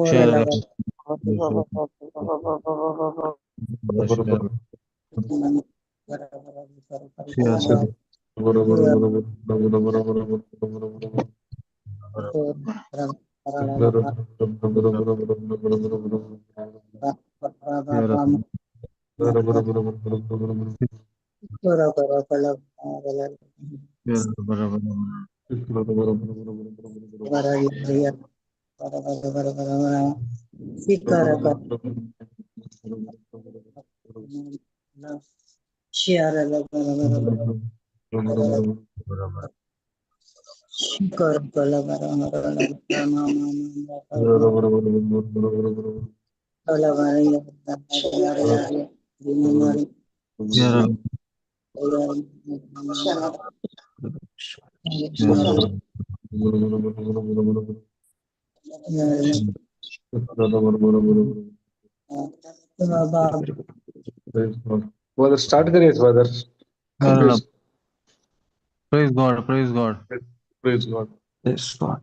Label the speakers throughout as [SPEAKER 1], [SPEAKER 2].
[SPEAKER 1] Share. Share.
[SPEAKER 2] Brother, start करिए brother.
[SPEAKER 1] Praise God. Praise God.
[SPEAKER 2] Praise God.
[SPEAKER 3] Praise God.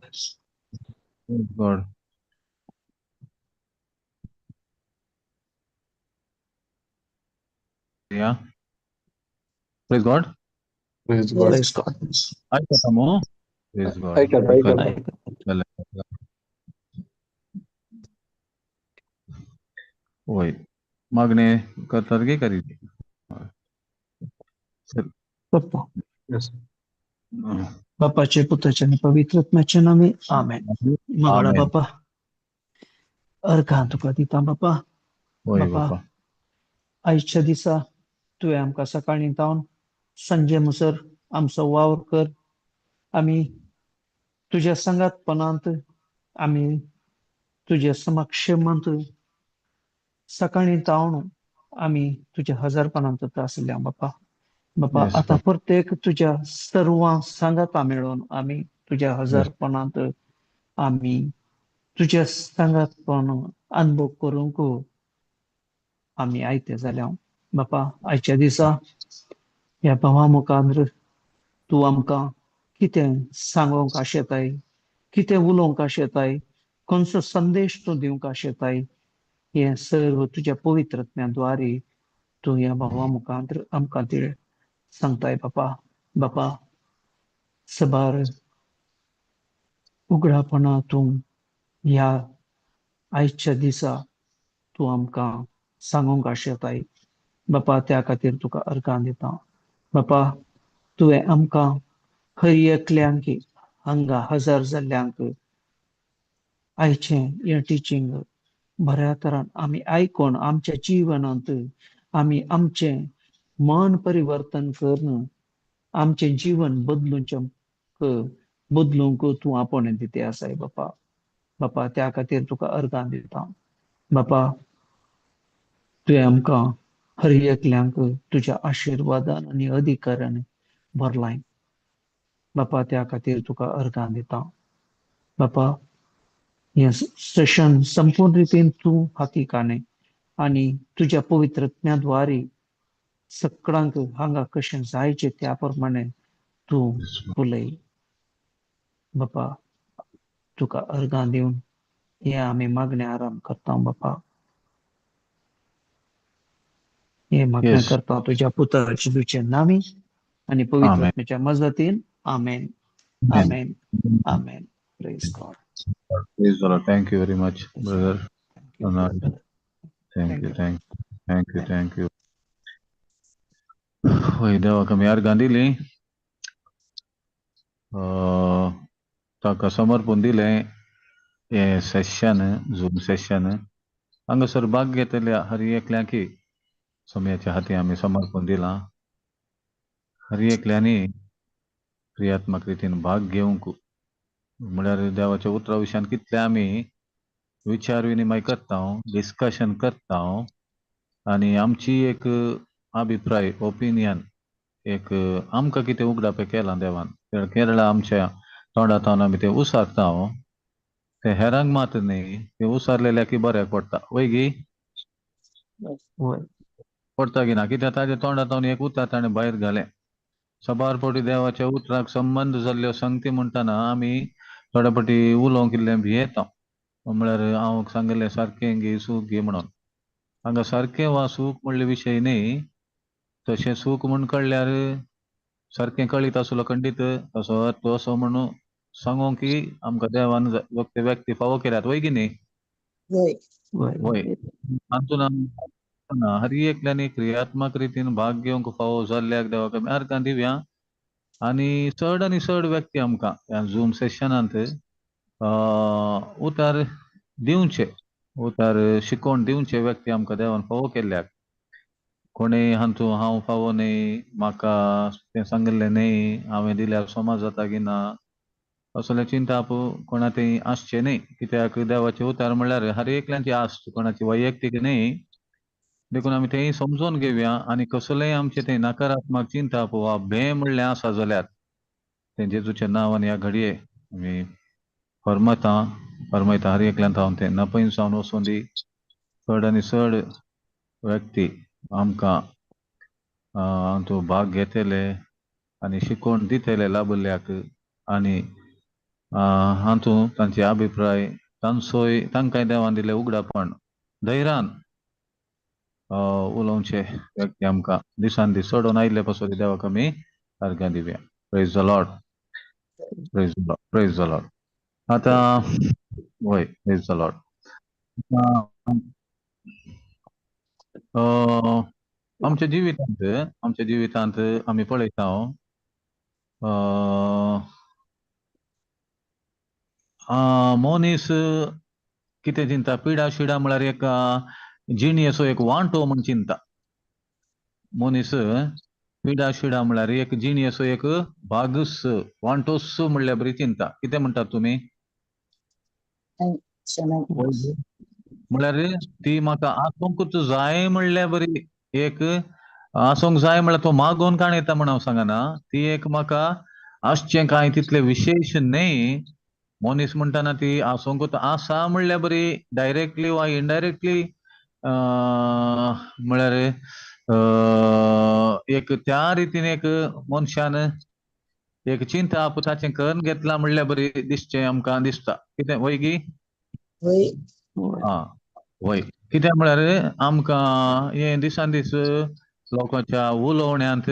[SPEAKER 1] Praise God. Yeah. Praise God.
[SPEAKER 2] Praise God.
[SPEAKER 3] Praise God.
[SPEAKER 1] ऐकतामो. Praise God.
[SPEAKER 2] ऐका.
[SPEAKER 1] होय. मागणे करतात की करीत.
[SPEAKER 3] Papa.
[SPEAKER 2] Yes.
[SPEAKER 3] बापाचे पुत्राचे आणि पवित्र आत्म्याचे नामे आमेन. मंगळा
[SPEAKER 1] Amen.
[SPEAKER 3] बापा अर्घांत दिता बापा
[SPEAKER 1] होय
[SPEAKER 3] बापा
[SPEAKER 1] बापा.
[SPEAKER 3] आजच्या दिसा तुवें आमकां सकाळीं जावन सांजे म्हणसर आमचो वावर कर. आमी तुज्या संगातपणांत आमी तुज्या समक्षमांत सकाळीं जावन आमी तुज्या हजरपणांत आसल्या बापा. बापा
[SPEAKER 1] Yes,
[SPEAKER 3] आता प्रत्येक तुझ्या सर्व सांगाता मिळून आम्ही तुझ्या हजारपणांत आम्ही तुझ्या सांगातपण अनुभव करूंक आम्ही आयते जाल्या बापा. आयच्या दिसा ह्या भावा मुखार तूं आमकां कितें सांगूंक आशेताय, कितें उलोवंक आशेताय, खंयचो संदेश तूं दिवंक आशेताय, हें सर्व तुज्या पवित्र आत्म्याद्वारे तूं ह्या भावा मुखार आमकां दिळ सांगताय बापा. बापा सबार उगडापणातून ह्या आयच्या दिसा तूं आमकां सांगूंक आशेताय बापा. त्या खातीर तुका अर्गां दिता बापा. तुवें आमकां खंय एकल्यांक हांगा हजर जाल्ल्यांक आयचें हें टिचींग बऱ्या तरान आमी आयकून आमच्या जिवनांत आमी आमचें मन परिवर्तन करून आमचें जीवन बदलूंक तूं आपण दिते आसाय बापा. बापा त्या खातीर तुका अर्गां दिता बापा. तुवें आमकां हर एकल्यांक तुज्या आशिर्वादान आनी अधिकारान भरलाय बापा. त्या खातीर तुका अर्गां दिता बापा. हें सेशन संपूर्ण रितीन तूं हातीकाने आनी तुज्या पवित्र आत्म्याद्वारे सगळ्यांक हांगा कशें जायचें त्या प्रमाणे तूं उलय बापा. तुका अर्गां दिवन हे आमी मागणे आराम करता बापा. हे मागणे
[SPEAKER 1] Yes.
[SPEAKER 3] करता तुझ्या पुत्राच्या तुझे नामी आणि पवित्र
[SPEAKER 1] Amen.
[SPEAKER 3] आत्म्याच्या मजतीन आमेन. आमेन. आमेन. Praise God.
[SPEAKER 1] Praise the Lord. Thank you very much, brother.
[SPEAKER 3] Thank you, brother.
[SPEAKER 1] Thank you. Thank you. होय देवा कमी अर्गां दिली. ताका समर्पण दिलें हें सेशन, झूम सेशन. हांगासर भाग घेतल्या हर एकल्यांक सोम्याच्या हाती आमी समर्पण दिलां. हर एकल्यांनी क्रियात्मक रितीन भाग घेवंक म्हळ्यार देवाच्या उतरा विशयान कितले आमी विचार विनिमय करता, डिस्कशन करता आनी आमची एक अभिप्राय ओपिनियन एक आमकां कितें उगडापें केलां देवान केरळा आमच्या तोंडांतल्यान आमी तें उसारता. ते हेरांक मात न्ही, ते उसारलेल्याक बऱ्याक पडटा. वय गी पडटा की ना, कित्याक ताच्या तोंडांतल्यान एक उतर ताणें भायर घालें. सबार फावटी देवाच्या उतराक संबंध जाल्ल्यो संगती म्हणटाना आमी थोड्या फाटी उलोवंक इल्लें भियेता म्हळ्यार हांव सांगलें सारकें घे सूख घे म्हणून हांगा सारकें वा सूख म्हणले विशय न्ही तशें सूख म्हूण कळल्यार सारकें कळीत आसलो खंडीत तसो तो असो म्हणून सांगूंक की आमकां देवान ते व्यक्ती फावो केल्यात वय की न्ही
[SPEAKER 4] वय
[SPEAKER 3] वय
[SPEAKER 1] वय हातून हर एकल्यानी क्रियात्मक रितीन भाग घेवंक फावो जाल्ल्याक देवाक आमी आर्गां दिवया आनी चड व्यक्ती आमकां ह्या झूम सेशनांत उतार दिवचे उतार शिकोवन दिवचे व्यक्ती आमकां देवान फावो केल्ल्याक कोणेय हातूं हांव फावो न्ही म्हाका तें सांगलें न्ही हांवें दिल्यार समाज जाता की ना असले चिंताप कोणा थंय आसचे न्ही कित्याक देवाचे उतार म्हणल्यार हर एकल्यांची आस्त कोणाची वैयक्तीक न्ही देखून आमी थंय समजून घेवया आनी कसलेय आमचे थंय नकारात्मक चिंताप वा भंय म्हणलें आसा जाल्यार तें जेजूच्या नांवान ह्या घडये आमी फरमायता हर एकल्यांत हांव तें नपयसावन वचून दी चड आनी चड व्यक्ती आमकां हातूं भाग घेतले आनी शिकोवन दितले लाभल्याक आनी हातूं तांचे अभिप्राय तांकांय देवान दिलें उगडापण धैर्यान उलोवचे व्यक्ती आमकां दिसान दीस चडोवन आयिल्ले पासून देवाक आमी आर्गां दिवया praise the Lord praise the Lord आतां वय प्रेज द लॉर्ड आमच्या जिवितांत आमी पळयता मनीस कितें चिंता पिडा शिडा म्हळ्यार एक जिणेचो एक वांटो म्हूण चिंता मनीस पिडा शिडा म्हळ्यार एक जिणेचो एक भागस वांटोस म्हणल्या बरी चिंता कितें म्हणटात तुमी म्हळ्यार ती म्हाका आसूंकूच जाय म्हणल्या बरी एक आसूंक जाय म्हळ्यार तो मागोवन काणयता म्हण हांव सांगना ती एक म्हाका आसचें कांय तितलें विशेश न्ही मनीस म्हणटाना ती आसूंकूच आसा म्हणल्या बरी डायरेक्टली वा इनडायरेक्टली म्हळ्यार एक त्या रितीन एक मनशान एक चिंता ताचें करून घेतला म्हणल्या बरी दिसचें आमकां दिसता कितें वय गी
[SPEAKER 4] वय
[SPEAKER 1] वय कित्याक म्हळ्यार आमकां हे दिसान दीस लोकांच्या उलोवण्यांत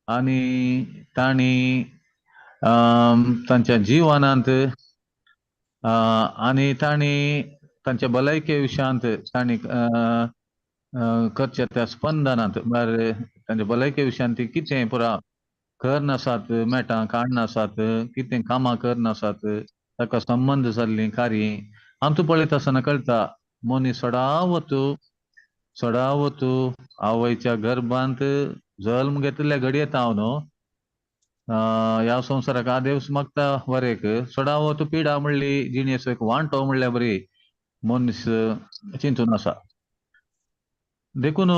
[SPEAKER 1] आनी तांणी तांच्या जिवनांत आनी तांणी तांच्या भलायके विशयांत तांणी करचे त्या स्पंदनांत म्हळ्यार तांच्या भलायके विशयांत ती कितें पुरा करनासात मेटां काडनासात कितें कामां करनासात ताका संबंद जाल्लीं कार्य हातूं पळयत आसतना कळटा मनीस सडावतू आवयच्या गर्भांत जल्म घेतल्या घडयेत हांव न्हू ह्या संवसाराक आदेवस मागता वरेक सडावतू पिडा म्हणली जिणेचो एक वांटो म्हणल्या बरी मनीस चिंतून आसा देखून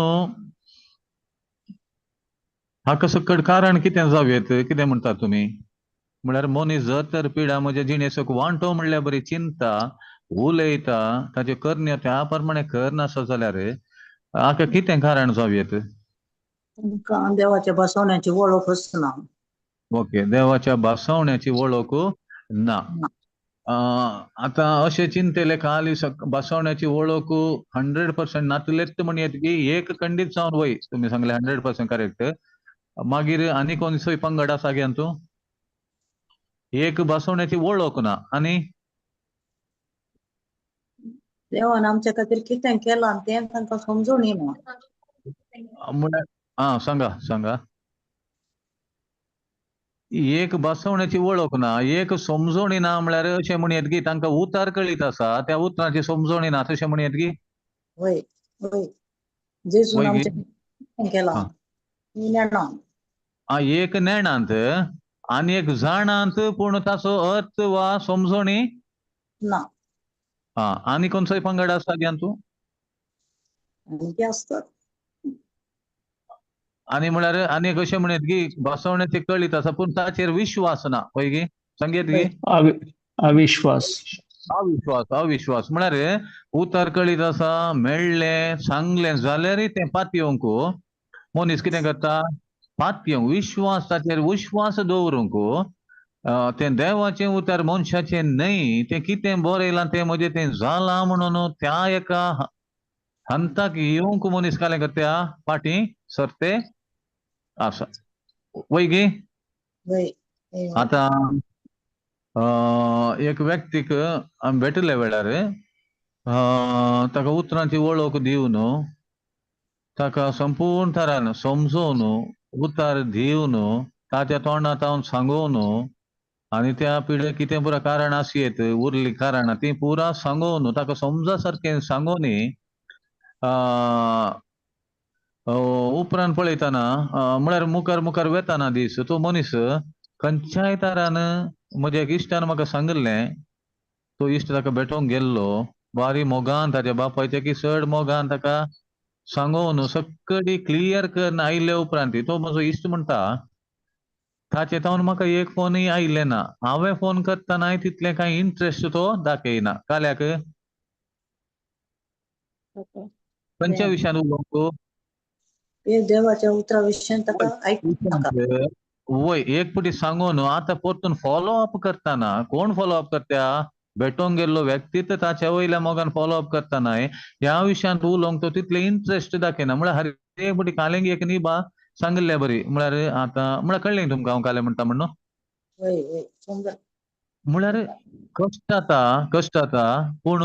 [SPEAKER 1] हाका सकट कारण कितें जावेत कितें म्हणटात तुमी म्हळ्यार मनीस जर तर पिडा म्हज्या जिणेचो एक वांटो म्हणल्या बरी चिंता उलयता ताचे करण्यो त्या प्रमाणे करनासा जाल्यार हाका कितें कारण जावेत
[SPEAKER 4] तुमकां देवाच्या बसवण्याची वळखच ना
[SPEAKER 1] ओके देवाच्या भासावण्याची वळख ना आता अशें चिंतेले खाली बसवण्याची वळख 100% नातलेत म्हणयत की एक खंडीत जावन वय तुम्ही सांगले 100% करेक्ट मागीर आनी कोणसोय पंगड आसा गे तूं एक बसवण्याची वळख ना आनी
[SPEAKER 4] देवान आमच्या खातीर कितें केलां तें तांकां समजून येना
[SPEAKER 1] म्हळ्यार सांगा एक बसवण्याची वळख ना एक समजोणी ना म्हळ्यार अशें म्हणयत की तांकां उतार कळीत आसा त्या उतराची समजोणी ना तशें म्हणयत की
[SPEAKER 4] वय वय जेजून आमच्या कितें केलां नेणां
[SPEAKER 1] एक नेणांत आनी एक जाणांत पूण ताचो अर्थ वा समजोणी
[SPEAKER 4] ना
[SPEAKER 1] आनी कोणसोय पंगड आसा गे तूं
[SPEAKER 4] आनी आसतात
[SPEAKER 1] आनी म्हळ्यार आनी अशें म्हणत की बसवण्याचे कळीत आसा पूण ताचेर विश्वास ना पळय गे सांगेत गे
[SPEAKER 3] अविश्वास
[SPEAKER 1] अविश्वास म्हळ्यार उतर कळीत आसा मेळ्ळें सांगलें जाल्यारय तें पातयेवंक मनीस कितें करता पातयेवंक विश्वास ताचेर विश्वास दवरूंक ते देवाचे उतर मनशाचे नाही ते कितें बरयलां ते म्हणजे ते जालां म्हणून त्या एका हंताक येवंक मनीस कालें करता पाटी सरते आसा वय गे
[SPEAKER 4] वय
[SPEAKER 1] आता एक व्यक्तीक आमी भेटले वेळार ताका उतरांची वळख दिवन ताका संपूर्ण तरान समजोवन उतर दिवन ताच्या तोंडांत हांव सांगोवन आनी त्या पिढे कितें पुरा कारण आसयेत उरली कारणां ती पुरा सांगोवन ताका समजा सारकें सांगोन उपरांत पळयतना म्हळ्यार मुखार मुखार वेताना दीस तो मनीस खंयच्याय तरान म्हज्या एक इश्टान म्हाका सांगलें तो इश्ट ताका भेटोंक गेल्लो बारी मोगान ताच्या बापायच्या की चड मोगान ताका सांगोवन सकडी क्लियर करून आयले उपरांत तो म्हजो इश्ट म्हणटा ताचे तावन म्हाका एक फोनय आयले ना हांवें फोन करतना तितलें कांय इंट्रस्ट तो दाखयना काल्याक खंयच्या विशयान उलोवंक
[SPEAKER 4] हे देवाच्या उतरा विशयान ताका आयकूंक नाका
[SPEAKER 1] वय एक पुटी सांगून आता परतून फॉलो अप करताना कोण फॉलो अप करता भेटोंक गेल्लो व्यक्ती तर ताच्या वयल्या मोगान फॉलो अप करताना ह्या विशयान उलोवंक तो तितले इंट्रस्ट दाखयना म्हळ्यार हर एक पुटी कालेंग एक न्ही बा सांगले बरी म्हळ्यार आता म्हळ्यार कळ्ळें तुमकां हांव कालें म्हणटा म्हणून
[SPEAKER 4] वय वय समजा
[SPEAKER 1] म्हळ्यार कष्ट जाता पूण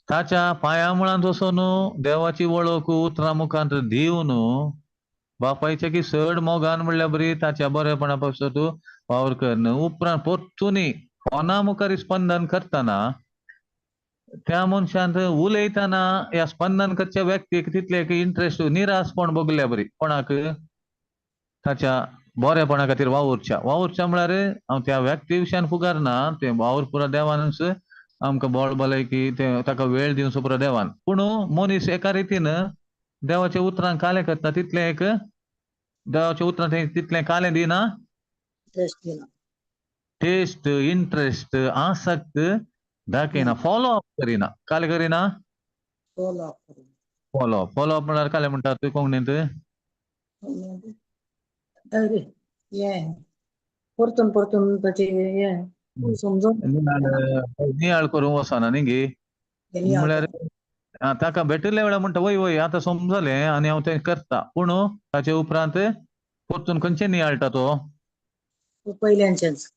[SPEAKER 1] ताच्या पांया मुळांत वचोन देवाची वळख उतरां मुखांत दिवन बापायच्या की चड मोगान म्हणल्यार बरी ताच्या बरेपणा पासत वावर करन उपरांत परतून फोना मुखार स्पंदन करतना त्या मनशान उलयतना ह्या स्पंदन करच्या व्यक्तीक तितले इंट्रस्ट निरासपण भोगल्या बरी कोणाक ताच्या बरेपणा खातीर वावुरच्या म्हळ्यार हांव त्या व्यक्ती विशयान फुगारना ते वावर पुरो देवानच आमकां बळ भलायकी ताका वेळ दिवचो पुरो देवान पूण मनीस एका रितीन देवाच्या उतरांक कालें करता तितलें एक देवाच्या उतरांत तितलें कालें दिना
[SPEAKER 4] इंट्रस्ट दिना
[SPEAKER 1] टेस्ट इंट्रस्ट आसक्त दाखयना फॉलो अप करिना कालें करिना
[SPEAKER 4] फॉलो अप
[SPEAKER 1] फॉलो अप म्हळ्यार कालें म्हणटा तुवें कोंकणींत
[SPEAKER 4] अरे ये परतून परतून ताचे ये समजून
[SPEAKER 1] नियाळ करूंक वचना न्ही गे म्हळ्यार ताका भेटले वेळार म्हणटा वय वय आतां समजलें आनी हांव तें करता पूण ताचे उपरांत परतून खंयचें नियाळटा तो
[SPEAKER 4] पहिल्यांचेच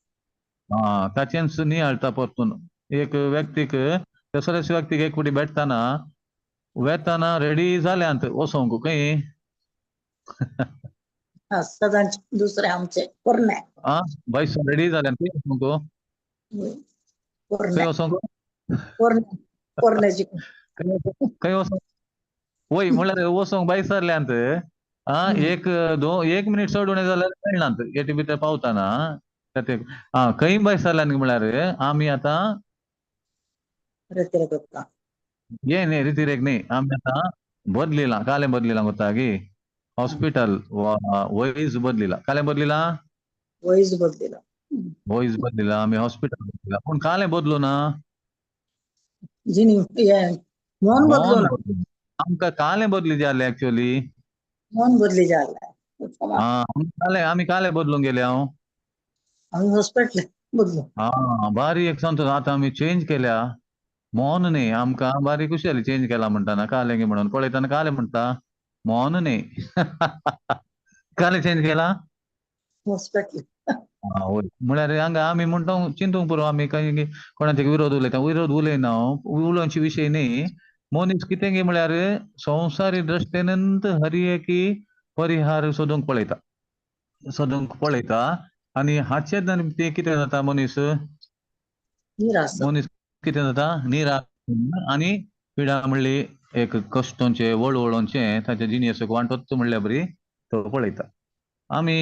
[SPEAKER 1] ताचेंच नियाळटा परतून एक व्यक्तीक दुसऱ्याच व्यक्तीक एक फावटी भेटतना वेतना रेडी जाल्यांत वसोंक खंय
[SPEAKER 4] सदांच दुसरे आमचे पोरण्या
[SPEAKER 1] बायस रेडी जाल्यांत खंय वसोंक खंय वसोंक
[SPEAKER 4] पोरण्याची
[SPEAKER 1] खंय वसोंक वय म्हळ्यार वसोंक बायसरल्यांत एक मिनीट चड उणें जाल्यार कळनात एटी भितर पावतना खंय बायसरल्यान म्हळ्यार आमी आतां न्ही रितीरेक न्ही आमी आतां बदलिलां कालें बदलिलां कोता गे हॉस्पिटल वयज बदलिलां कालें बदलिलां
[SPEAKER 4] वयस बदलिला
[SPEAKER 1] वयज बदलिलां आमी हॉस्पिटल बदलिलां पूण कालें बदलू ना
[SPEAKER 4] जिनी मन बदलू ना
[SPEAKER 1] आमकां कालें बदली जालें एक्चुअली
[SPEAKER 4] मन बदली जालें
[SPEAKER 1] आमी कालें बदलूंक गेले हांव
[SPEAKER 4] आमी हॉस्पिटल बदलू
[SPEAKER 1] बारी एक सांगता आतां आमी चेंज केल्या मोन न्ही आमकां बारी कुशेली चेंज केला म्हणटाना कालें गे म्हणून पळयतना कालें म्हणटा मोन न्ही कालें चेंज केला
[SPEAKER 4] हॉस्पिटल
[SPEAKER 1] म्हळ्यार हांगा आमी म्हणटा चिंतूंक पुरो आमी खंय कोणाचे विरोध उलयना उलोवची विशय न्ही मनीस कितें गे म्हळ्यार संवसारी दृश्टेनंत हर एकी परिहार सोदूंक पळयता आनी हाचे ते कितें जाता मनीस कितें जाता निराश आनी पिडा म्हणली एक कश्टांचे वळवळोंचे ताच्या जिणेसाक वांटोच म्हणल्यार बरी तो पळयता आमी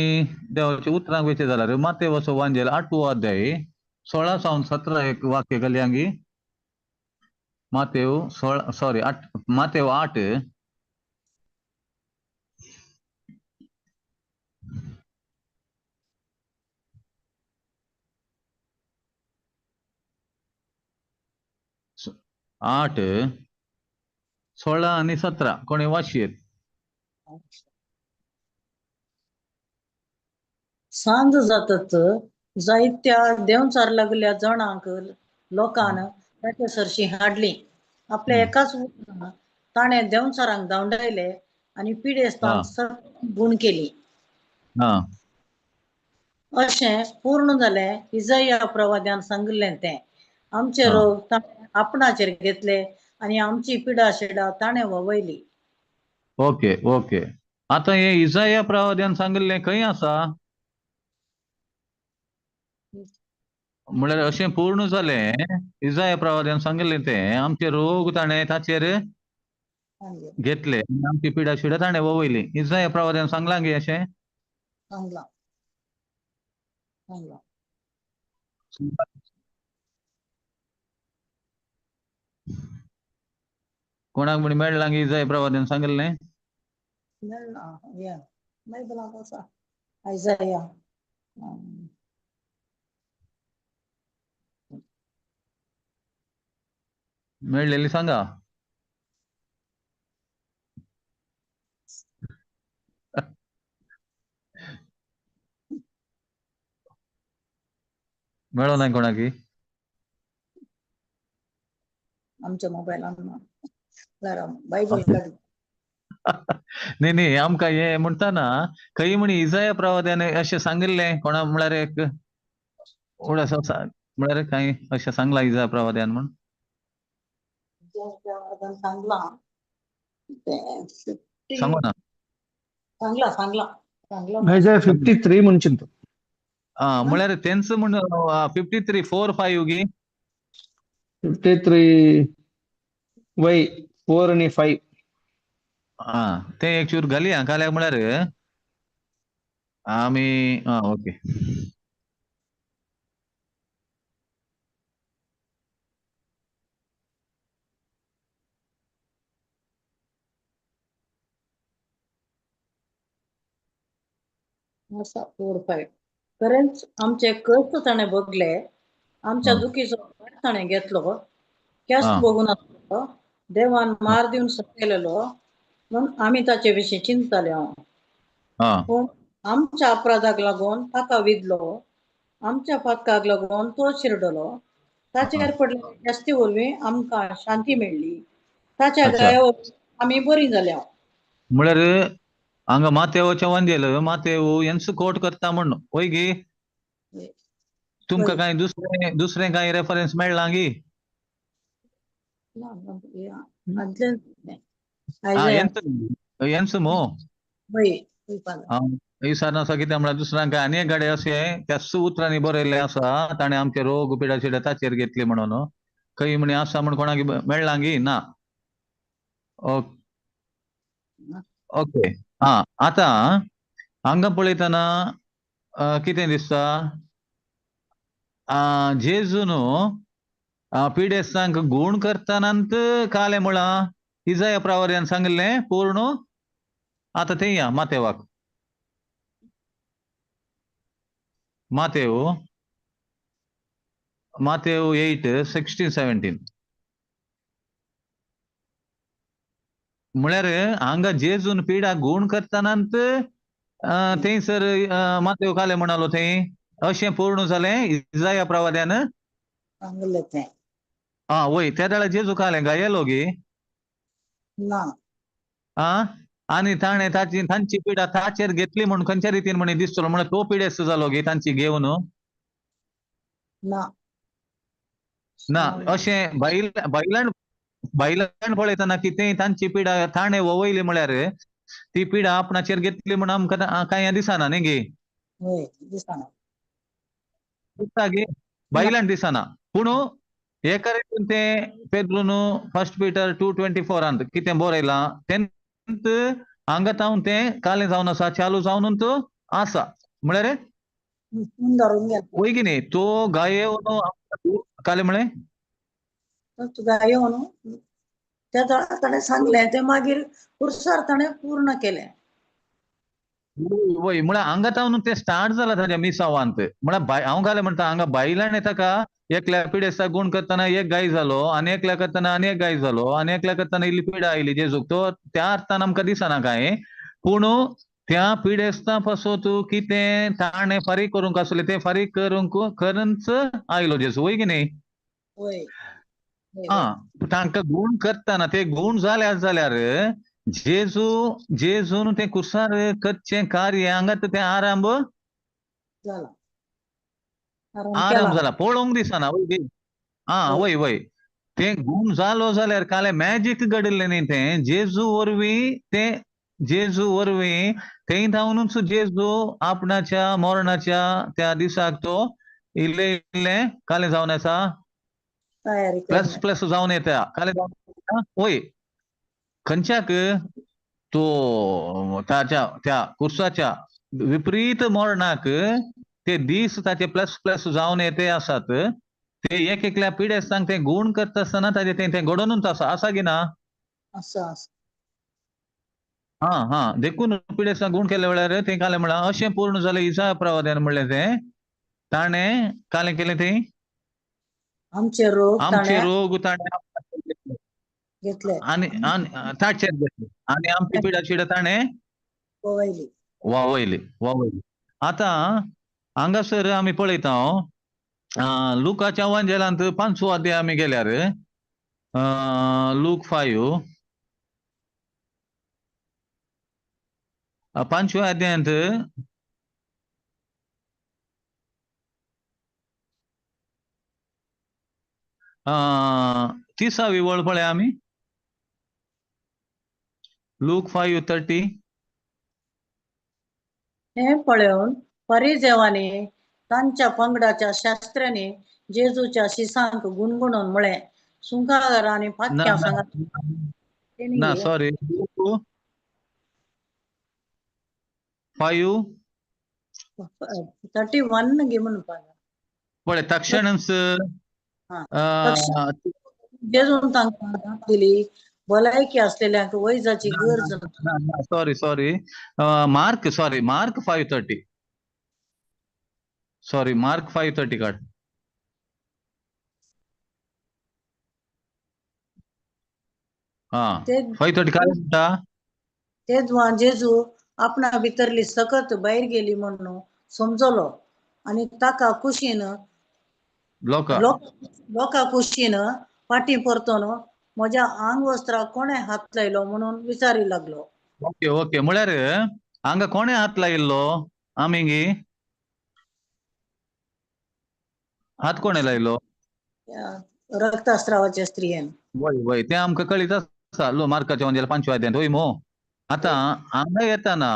[SPEAKER 1] देवाच्या उतरांक वयचे जाल्यार मातेवाचो वांजेल 8वो अध्याय 16 सावन 17 एक वाक्य कल्यांगी मातेव 8 16 आणि 17 कोणी वाचयेत
[SPEAKER 4] सांज जातच जायत्या देंवचार लागल्या जणांक लोकांन ताचे सरशी हाडली. आपल्या एकाच उतरान ताणें देंवचारांक धांवडायले आनी पिडेस्तांक सगळ्यांक गुण केली.
[SPEAKER 1] हा
[SPEAKER 4] अशें पूर्ण जालें इसाया प्रवाद्यान सांगिल्लें तें. आमचे
[SPEAKER 1] हा.
[SPEAKER 4] रोग ताणें आपणाचेर घेतले आनी आमची पिडा शिडा ताणें ववयली.
[SPEAKER 1] Okay okay. आता हे इसाया प्रवाद्यान सांगिल्लें खंय आसा? म्हळ्यार अशें पूर्ण जालें इसाया प्रवाद्यान सांगिल्लें तें आमचे रोग ताणें ताचेर घेतले आनी आमची पिडा शिडा ताणें ववयली. इसाया प्रवाद्यान सांगलां गे अशें?
[SPEAKER 4] सांगलां सांगलां.
[SPEAKER 1] कोणाक म्हण मेळ्ळां गे इसाया प्रवाद्यान सांगिल्लें?
[SPEAKER 4] मेळना या बायबलांत आसा आयजाया.
[SPEAKER 1] मेळ्ळेली सांगा. मेळो ना कोणाकी?
[SPEAKER 4] आमच्या मोबायलान ना. बायबल काढ.
[SPEAKER 1] नाही नाही आमकां हे म्हणटाना खंय म्हणी इसाया प्रवाद्यान अशें सांगिल्लें कोणा म्हळ्यार एक म्हळ्यार खंय अशें सांगलां इसाया प्रवाद्यान म्हण?
[SPEAKER 4] सांगलां
[SPEAKER 1] सांगो ना.
[SPEAKER 4] सांगलां सांगलां सांगलां.
[SPEAKER 3] Isaiah 53 म्हणचिंत.
[SPEAKER 1] म्हळ्यार तेंच म्हण 53 4 5 गी
[SPEAKER 3] 53 वय 4 आणि 5.
[SPEAKER 1] ते एक चूर घालया काल्याक म्हळ्यार आमी ओके.
[SPEAKER 4] आसा 4 5. खरेंच आमचे कष्ट ताणें भोगले. आमच्या दुखीचो भार ताणें घेतलो. केस्त भोगून आसलो. देवान मार दिवन सकयलेलो म्हूण आमी ताचे विशीं चिंतताले हांव. पूण आमच्या अपराधाक लागून ताका विधलो. आमच्या पातकाक लागून तो शिरडलो. ताचेर पडलेल्या केस्ती वरवीं आमकां शांती मेळ्ळी. ताच्या
[SPEAKER 1] अच्छा.
[SPEAKER 4] गाया वरवीं आमी बरीं जाल्या.
[SPEAKER 1] म्हळ्यार हांगा मातेवाच्या वांजेल मातेव यांच कोट करता म्हण वय गी तुमकां काय दुसरें काय रेफरन्स मेळ्ळां गी? यांच मो ईसार आसा कित्याक म्हळ्यार दुसऱ्यांक काय आनी एक गाडे अशें त्याच उतरांनी बरयल्लें आसा ताणें आमचे रोग पिडा शिडा ताचेर घेतली म्हणून खंय म्हणे आसा म्हण कोणाक मेळ्ळां गी ना. ओके. आतां हांगा पळयतना कितें दिसता जेजू न्हू पिडेस्तांक गूण करतानांत काले म्हळां इसाया प्रवाद्यान सांगिल्लें पूर्ण. आतां थंय या मातेवाक मातेव 8 16 17 म्हळ्यार हांगा जेजून पिडा गूण करतानांत थंयसर मातेव काले म्हणालो थंय अशें पूर्ण जालें इसाया प्रवाद्यान
[SPEAKER 4] सांगलें तें.
[SPEAKER 1] वय त्या वेळार जेजू कालें गायलो गे
[SPEAKER 4] ना.
[SPEAKER 1] आनी ताणें तांची पिडा ताचेर घेतली म्हणून खंयच्या रितीन म्हणे दिसतलो म्हळ्यार तो पिडेस्त जालो गे तांची घेवन
[SPEAKER 4] ना.
[SPEAKER 1] ना. अशें बायलांड पळयतना की ते तांची पिडा ताणें ववयली म्हळ्यार ती पिडा आपणाचेर घेतली म्हणून आमकां कांय दिसना न्ही गे.
[SPEAKER 4] दिसना.
[SPEAKER 1] दिसता गे बायलांड दिसना. पूण एका रितीन ते पेद्रून 1 Peter 2:24 कितें बरयलां तेन्त हांगा तावन तें कालें जावन आसा चालू जावनूच आसा म्हळ्यार वय की न्ही तो गाये काले म्हळें
[SPEAKER 4] गायो न्हू त्या ताणें सांगलें तें मागीर पुरसार ताणें पूर्ण केलें.
[SPEAKER 1] वय म्हळ्यार हांगा तावन तें स्टार्ट जालां ताच्या मिसावांत म्हळ्यार हांव घालें म्हणटा हांगा बायलांनी ताका एकल्या पिडेस्ताक गूण करतना एक गाय जालो आनी एकल्या करतना आनी एक गाय जालो आनी एकल्या करतना इल्ली पिडा आयली जेजूक तो त्या अर्थान आमकां दिसना काय. पूण त्या पिडेस्ता पासो तू कितें ताणे फारीक करूंक आसले ते फारीक करूंक खरंच आयलो जेजू वय की न्ही
[SPEAKER 4] होय होय
[SPEAKER 1] हा
[SPEAKER 4] होय
[SPEAKER 1] तांकां गूण करतना ते गूण जाल्यार जेजून ते कुसार करचें कार्य हांगा ते आरांभ
[SPEAKER 4] झाला आराम
[SPEAKER 1] आराम
[SPEAKER 4] केला
[SPEAKER 1] जाला पळोवंक दिसना वय गे हा
[SPEAKER 4] होय
[SPEAKER 1] वय वय ते गूण जालो जाल्यार काले मॅजीक घडले न्ही ते जेजू वरवीं थंय धांवनूच जेजू आपणाच्या मरणाच्या त्या दिसाक तो इल्ले इल्ले काले जावन आसा
[SPEAKER 4] तयारी
[SPEAKER 1] प्लस
[SPEAKER 4] करण्यात
[SPEAKER 1] प्लस जावन येता काले जावन येता वय खंयच्याक तो ताच्या त्या कुर्साच्या विपरीत मरणाक ते दीस ताचे प्लस प्लस जावन येते आसात ते एक एकल्या पिडेस्तांक ते गूण करता आसतना ताजे ते घडोवनूच आसा की ना
[SPEAKER 4] असं असं
[SPEAKER 1] हा हा देखून पिडेस्तांक गूण केल्या वेळार ते काले म्हळां अशें पूर्ण जालें इसाया प्रवाद्यान म्हणलें ते ताणें कालें केलें ते
[SPEAKER 4] आमचे रोग
[SPEAKER 1] आमचे
[SPEAKER 4] ताणे
[SPEAKER 1] रोग ताणें आपणाचेर घेतले.
[SPEAKER 4] घेतले
[SPEAKER 1] आणि ताचेर घेतले आणि आमची पिडा शिडा ताणें
[SPEAKER 4] वयली
[SPEAKER 1] वावयली आता हांगासर आमी पळयता लुकाच्या वांजेलांत 5वो अध्याय आमी गेल्यार लूक 5 5व्या अध्यायांत तिसावी वळ पळया आमी लूक 5:30
[SPEAKER 4] हे पळोवन फरिजेवांनी तांच्या पंगडाच्या शास्त्रांनी जेजूच्या शिसांक गुणगुणून म्हळें सुंकागार आनी
[SPEAKER 1] ना
[SPEAKER 4] फाटक्या
[SPEAKER 1] ना
[SPEAKER 4] सांगात
[SPEAKER 1] ना सॉरी लूक 5
[SPEAKER 4] 31 गे म्हणून पाहिलं
[SPEAKER 1] पळय तक्षणच
[SPEAKER 4] जेजून तांकां दात दिली भलायकी असलेल्यांक वैजाची गरज ना.
[SPEAKER 1] सॉरी मार्क 5:30 सॉरी मार्क 5:30 काढ हा
[SPEAKER 4] ते
[SPEAKER 1] 5:30 काय म्हणता
[SPEAKER 4] तेव्हा जेजू आपणा भितरली सकत भायर गेली म्हणून समजलो आणि ताका कुशीन
[SPEAKER 1] लोका
[SPEAKER 4] लोका कुशीन फाटी परतोन म्हज्या आंग वस्त्राक कोणे हात लायलो म्हणून विचारी लागलो
[SPEAKER 1] ओके ओके म्हळ्यार हांगा कोणे हात लायिल्लो आमिंगी हात कोणे लायलो
[SPEAKER 4] रक्तस्रावाच्या स्त्रियेन
[SPEAKER 1] वय वय ते आमकां कळीत आसा मार्काच्या म्हणजे 5व्या अध्यायांत वय मो आता हांगा येताना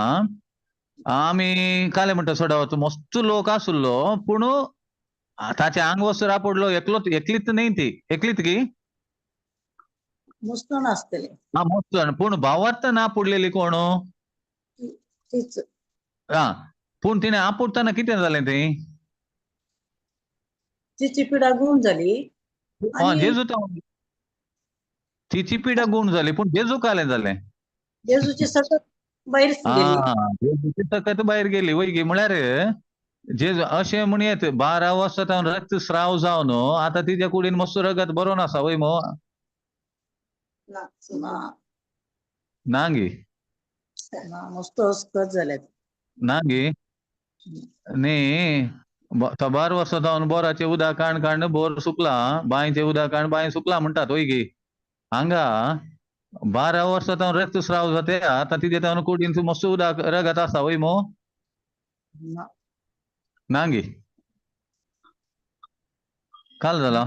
[SPEAKER 1] आमी काले म्हणटा सोडावचो मस्त लोक आसलो पूण ताचे आंग वस्त्र आपडलो एकलीच न्ही ती एकलीच की
[SPEAKER 4] मुस्तून असतले
[SPEAKER 1] हा मस्त पूण भावार्थ ना पुडलेली कोण
[SPEAKER 4] तीच
[SPEAKER 1] हा पूण तिणे आपुडताना कितें जालें ते
[SPEAKER 4] तिची पिडा गुण झाली आणि
[SPEAKER 1] जेजू तिची पिडा गुण जाली पूण जेजू कालें जालें
[SPEAKER 4] जेजूची सकत भायर गेली
[SPEAKER 1] जेजूची सकत भायर गेली वय गे म्हळ्यार जेजू अशें म्हणयत 12 वर्सां जावन रक्तस्राव जावन आतां तिच्या कुडीन मस्त रगत बरो नासा वय मो ना गे
[SPEAKER 4] मस्त हसकत जाल्यात
[SPEAKER 1] ना गे न्ही 12 वर्सां जावन बोराचें उदक काण बोर सुकला बांयचें उदक काण बांय सुकला म्हणटात वय गे हांगा 12 वर्सां जावन रक्तस्राव जाते आतां तिच्या जावन कुडीन मस्त उदक रगत आसा वय मो ना गे काल जाला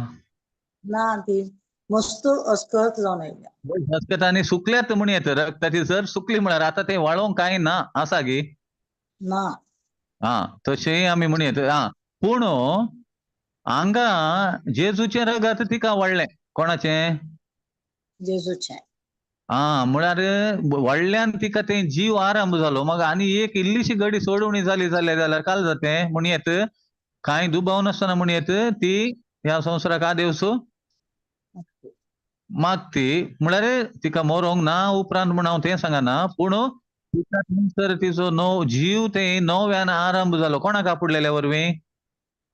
[SPEAKER 4] ना ती मस्त अस्कत जावन आयल्या
[SPEAKER 1] हसकत आनी सुकल्यात म्हण येत रक्ताची जर सुकली म्हळ्यार आतां ते वाळोवंक कांय ना आसा गे
[SPEAKER 4] ना
[SPEAKER 1] हा तशेंय आमी म्हणयत पूण हांगा जेजूचें रगत तिका वाडलें कोणाचें
[SPEAKER 4] जेजूचे
[SPEAKER 1] म्हळ्यार व्हडल्यान तिका तें जीव आरंभ जालो मग आनी एक इल्लीशी घडी सोडवणी जाली जाल्यार काल जातें म्हणयत कांय दुबाव नासतना म्हणयत ती ह्या संवसाराक आदेवस मागती म्हळ्यार तिका मरोंक ना उपरांत म्हण हांव तें सांगना पूण तर तिचो जीव ते नव्यान आरंभ जालो कोणाक आपुडलेल्या वरवीं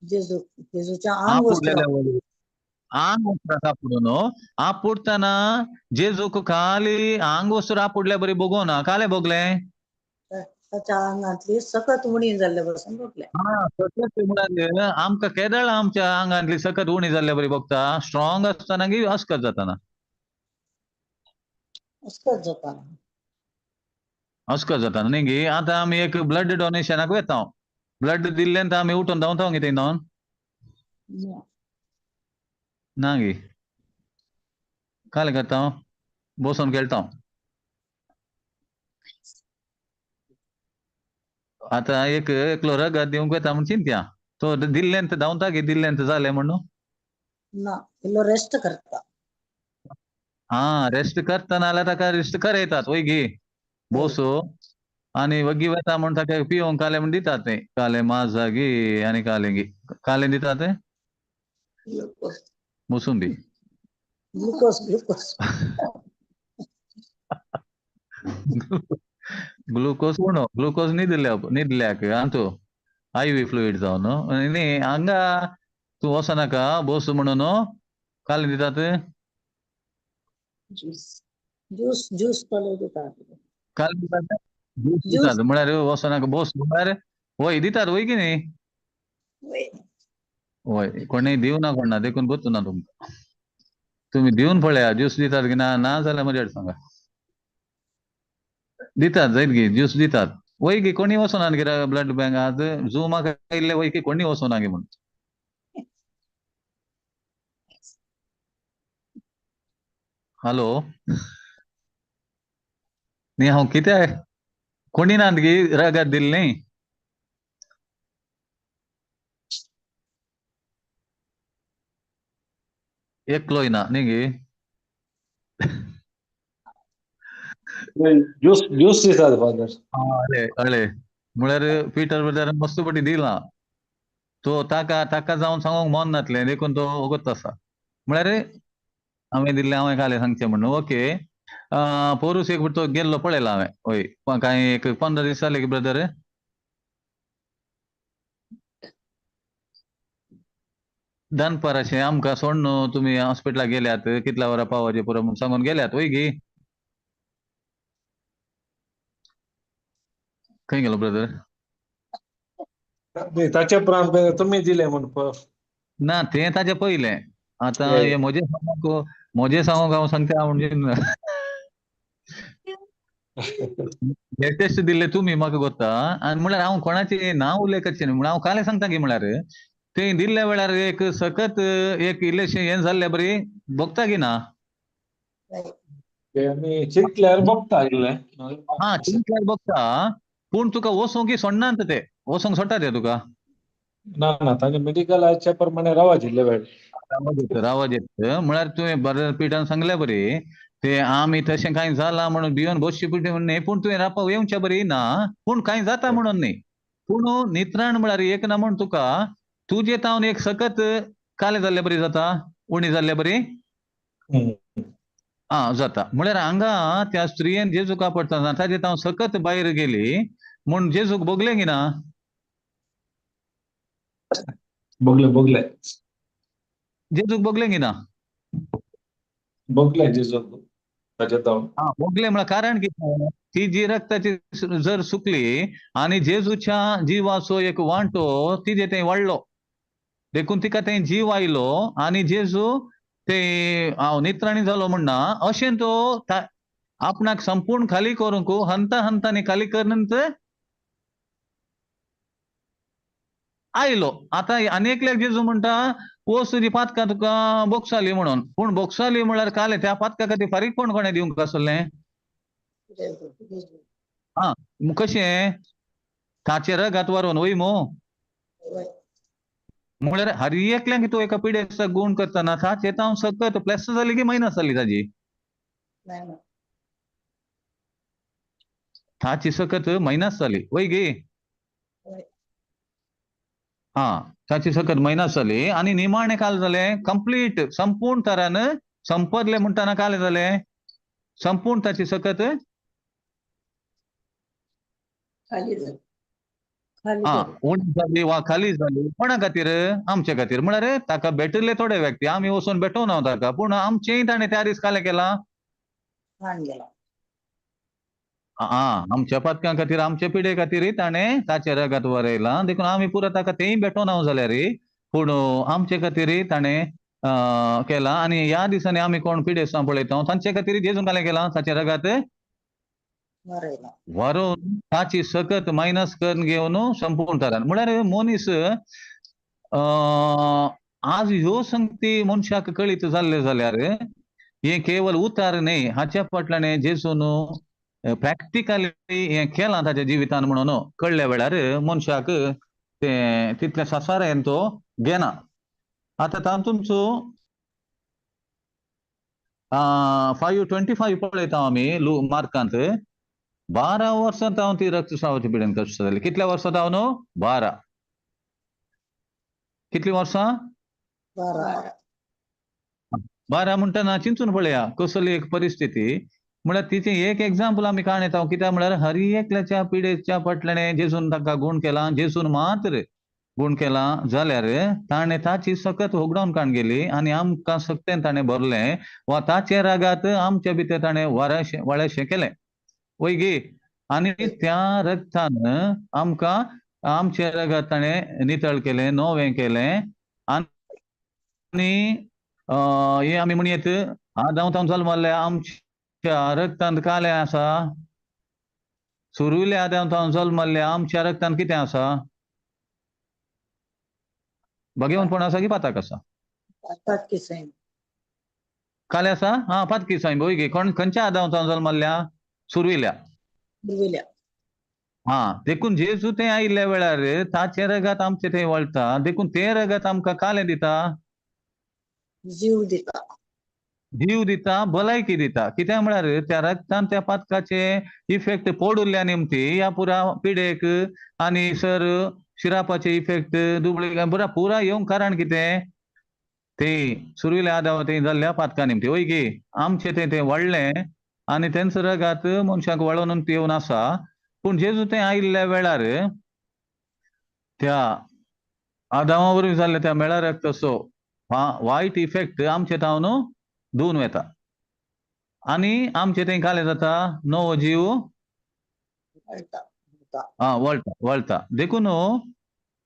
[SPEAKER 4] जेजूच्या आंग वस्त्र
[SPEAKER 1] आपुडलेल्या वरवीं आंग वस्त्राक आपुडून आपुडतना जेजूक खाली आंग वस्त्र आपुडल्या बरी बगोना काले बगलें
[SPEAKER 4] ताच्या आंगातली सकत उणी जाल्ले बसून बघल्या.
[SPEAKER 1] हा सकत म्हणाले आमका केदळ आमच्या आंगांतली सकत उणी जाल्ल्या बरी बघता स्ट्रॉंग असताना की अस्कत जाताना
[SPEAKER 4] अस्कत जाता.
[SPEAKER 1] अस्कत जाताना न्ही गी आता आमी एक ब्लड डोनेशनाक वेता ब्लड दिल्लें तर आमी उठून धांवता कितें न्हू ना गी काय करता बसून खेळता आता एक एकलो रगत दिवंक वेता म्हण चिंत्या तो दिल्लें तर धांवता की दिल्लें तर जालें म्हणून
[SPEAKER 4] ना इल्लो रेस्ट करता.
[SPEAKER 1] हा रेस्ट करता नाल्यार ताका रेस्ट करयतात वय गी बोसो आणि वगी वेता म्हण ताका पिवंक काले म्हण दितात ते काले माझा गी आणि काले गी काले दितात ते
[SPEAKER 4] ग्लुकोज
[SPEAKER 1] मोसुंबी
[SPEAKER 4] ग्लुकोज ग्लुकोज
[SPEAKER 1] ಗ್ಲೂಕೋಸ್ ಉಣ್ಣು ಗ್ಲೂಕೋಸ್ ನಿದ್ಲ್ಯಾಕ ಅಂತೂ ಐ ವಿ ಫ್ಲೂಯಿಡ್ जावन नी हांगा तू वसनाका बोस म्हणून काल दितात
[SPEAKER 4] ज्यूस ज्यूस ज्यूस पळय दितात.
[SPEAKER 1] काल दितात ज्यूस
[SPEAKER 4] ज्यूस
[SPEAKER 1] दितात म्हळ्यार वसनाका बोस म्हळ्यार वय दितात वय की न्ही वय कोणी दिवना कोणा देखून गोतू ना तुमका तुम्ही दिवन पळया ज्यूस दितात की ना ना जाल्यार म्हजेड सांगा दितात जायत गी ज्यूस दितात वय गी कोणी वचना गे ब्लड बँक आज झू म्हाका इल्ले वय की कोणी वचना गे म्हणून हॅलो न्ही हांव कित्याक कोणी नात गी रगत दिल्ली न्ही एकलोय ना न्ही गी
[SPEAKER 2] ज्यूस ज्यूस दितात फादर.
[SPEAKER 1] अळे अळे म्हळ्यार पीटर ब्रदर मस्त पटी दिला तो ताका ताका जावन सांगूंक मन नातलें देखून तो वगत आसा म्हळ्यार हांवें दिल्लें हांवें काले सांगचें म्हणून ओके पोरूस एक तो गेल्लो पळयला हांवें वय कांय एक 15 दीस जाले की ब्रदर दनपार अशें आमकां सोड न्हू तुमी हॉस्पिटलाक गेल्यात कितल्या वरां पावोवचे पुरो म्हूण सांगून गेल्यात वय गी खंय गेलो ब्रदर
[SPEAKER 2] ताचे प्राण तुम्ही दिले म्हणून
[SPEAKER 1] ना तें ताचे पयलें आतां
[SPEAKER 2] हय.
[SPEAKER 1] हे म्हजे सांगूंक हांव सांगता म्हणजे लेटेस्ट दिल्ले तुमी म्हाका कोत्ता आनी म्हळ्यार हांव कोणाचें नांव उल्लेख करचें न्ही म्हळ्यार हांव काले सांगता की म्हळ्यार ते दिल्ल्या वेळार एक सकत एक इल्लेशें हें जाल्लें बरी भोगता की ना
[SPEAKER 2] आमी चिंतल्यार बघता इल्लें
[SPEAKER 1] हा चिंतल्यार भोगता पूण तुका वचूंक सोडनात ते वचोंक सोडटा ते तुका
[SPEAKER 2] ना ना ताजे मेडिकलाच्या प्रमाणे रावात इल्ले वेळ
[SPEAKER 1] आवाज येत म्हळ्यार तुवें बरें पिठान सांगल्या बरी ते आमी तशें कांय जाला म्हणून भिवन बसची पिटी म्हणून न्ही पूण तुवें रावपाक येवचें बरी ना पूण कांय जाता म्हणून न्ही पूण नित्राण म्हळ्यार एक ना म्हण तुका तुजे तावन एक सकत काले जाल्ले बरी जाता उणी जाल्ले बरी जाता म्हळ्यार हांगा त्या स्त्रियेन जेजूक आपडटा ताजे तावन सकत भायर गेली म्हूण जेजूक भोगलें की ना
[SPEAKER 2] बघले बघले
[SPEAKER 1] जेजूक भोगलें की ना
[SPEAKER 2] बघले जेजू ताचे जावन
[SPEAKER 1] भोगलें म्हळ्यार कारण कितें ती जी रक्ताची जर सुकली आनी जेजूच्या जिवाचो एक वांटो तिजे थंय वाडलो देखून तिका थंय जीव आयलो आनी जेजू ते हांव नित्राणी जालो म्हणना अशें तो आपणाक संपूर्ण खाली करूंक हंता हंतानी खाली करनंत आयलो आतां आनेकल्याक जेजू म्हणटा पोस तुजी पातकां तुका बोगसाली म्हणून पूण बोगसाली म्हळ्यार काले त्या पातका खातीर फारीकपण कोणें दिवंक आसलें कशें ताचे रगत व्हरून वय मो म्हळ्यार हर एकल्यांक तूं एका पिडेस्त गुण करतना ताचे तावन सकत प्लस जाली की मायनस जाली ताजी ताची सकत मायनस जाली वय गे ताची सकत मायनस जाली आनी निमाणें काल जालें कंप्लीट संपूर्ण तरान संपदलें म्हणटना काल जालें संपूर्ण ताची सकत उणी जाली वा खाली जाली कोणा खातीर आमचे खातीर म्हळ्यार ताका भेटले थोडे व्यक्ती आमी वचून भेटोवं ना ताका पूण आमचेय ताणें त्या दीस कालें केलां आमच्या पथकां खातीर आमच्या पिढे खातीर ताणें ताचे रगत वरयलां देखून आमी पुरो ताका तेंय भेटोन हांव जाल्यार पूण आमचे खातीर ताणें केलां आनी ह्या दिसांनी आमी कोण पिढे पळयता तांचे खातीर जेजून कालें केलां ताचें रगत
[SPEAKER 4] बरयला
[SPEAKER 1] व्हरून ताची सकत मायनस करून घेवन संपूर्ण तरान म्हळ्यार मनीस आज ह्यो संगती मनशाक कळीत जाल्ले जाल्यार हे केवळ उतार न्ही हाच्या फाटल्यान जेजून प्रॅक्टिकली हे केलां ताच्या जिवितान म्हणून कळल्या वेळार मनशाक ते तितले ससारेन तो घेना आतां तातूंचो 5:25 पळयता आमी मार्कांत 12 वर्सांत हांव ती रक्तस्रावाची पिडेन कश्ट जाली कितल्या वर्सांत हांव न्हू 12 कितली वर्सां 12 म्हणटना चिंतून पळया कसली एक परिस्थिती म्हळ्यार तिचे एक एग्जाम्पल आमी काण येता कित्याक म्हळ्यार हर एकल्याच्या पिडेच्या फाटल्यान जेजून ताका गुण केला जेजून मात्र गुण केला जाल्यार ताणें ताची सकत होगडावन काण गेली आनी आमकां सक्तेन ताणें भरलें वा ताचे रागात आमच्या भितर ताणें वळेशें केलें वय गे आनी त्या रगतान आमकां आमचे रगत ताणें नितळ केलें नवें केलें आनी हे आमी म्हणयत आदांत जल्मले आमच्या रगतांत कालें आसा सुरविल्ल्या आदांत जल्मले आमच्या रगतांत कितें आसा भगवंतपण आसा की पाताक आसा काले आसा पातकी सायब वय गे खंयच्या आदांत जल्मल्या सुरविल्या देखून जेजू ते आयिल्ल्या वेळार ताचे रगत आमचे थंय वळटा देखून ते रगत आमकां कालें दिता जीव दिता भलायकी दिता कित्याक म्हळ्यार त्या रगतान त्या पातकाचे इफेक्ट पडुल्ल्या निमती ह्या पुरा पिडेक आनी सर शिरापाचे इफेक्ट दुबळे पुरा येवंक कारण कितें ते सुरविल्या आदां थंय जाल्ल्या पातका निमती वय गे आमचे तें व्हडलें आनी तेंचो रगत मनशाक वळोन येवन आसा पूण जेजू तें आयिल्ल्या वेळार त्या आदामा वरवीं जाल्ल्या त्या मेळा रगताचो वायट इफेक्ट आमचे तावन धुवन वेता आनी आमचे थंय कालें जाता नवो जीव वळटा देखून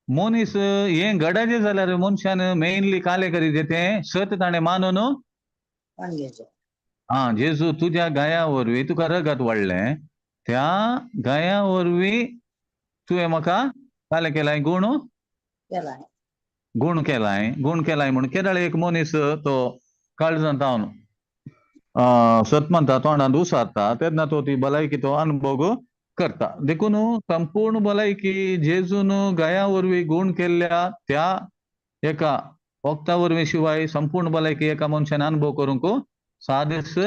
[SPEAKER 1] मनीस हें घडचे जाल्यार मनशान मेनली कालें करीत तें सत ताणें मानून जेजू तुज्या गाया वरवीं तुका रगत वाडलें त्या गाया वरवीं तुवें म्हाका कालें केलाय गुण केलाय म्हणून केदाळ एक मनीस तो काळजांत तावन सत म्हणटा तोंडांत उसारता तेन्ना तो ती भलायकी तो अनुभव करता देखून संपूर्ण भलायकी जेजून गाया वरवीं गुण केल्ल्या त्या एका वक्ता वरवीं शिवाय संपूर्ण भलायकी एका मनशान अनुभव करूंक सादीस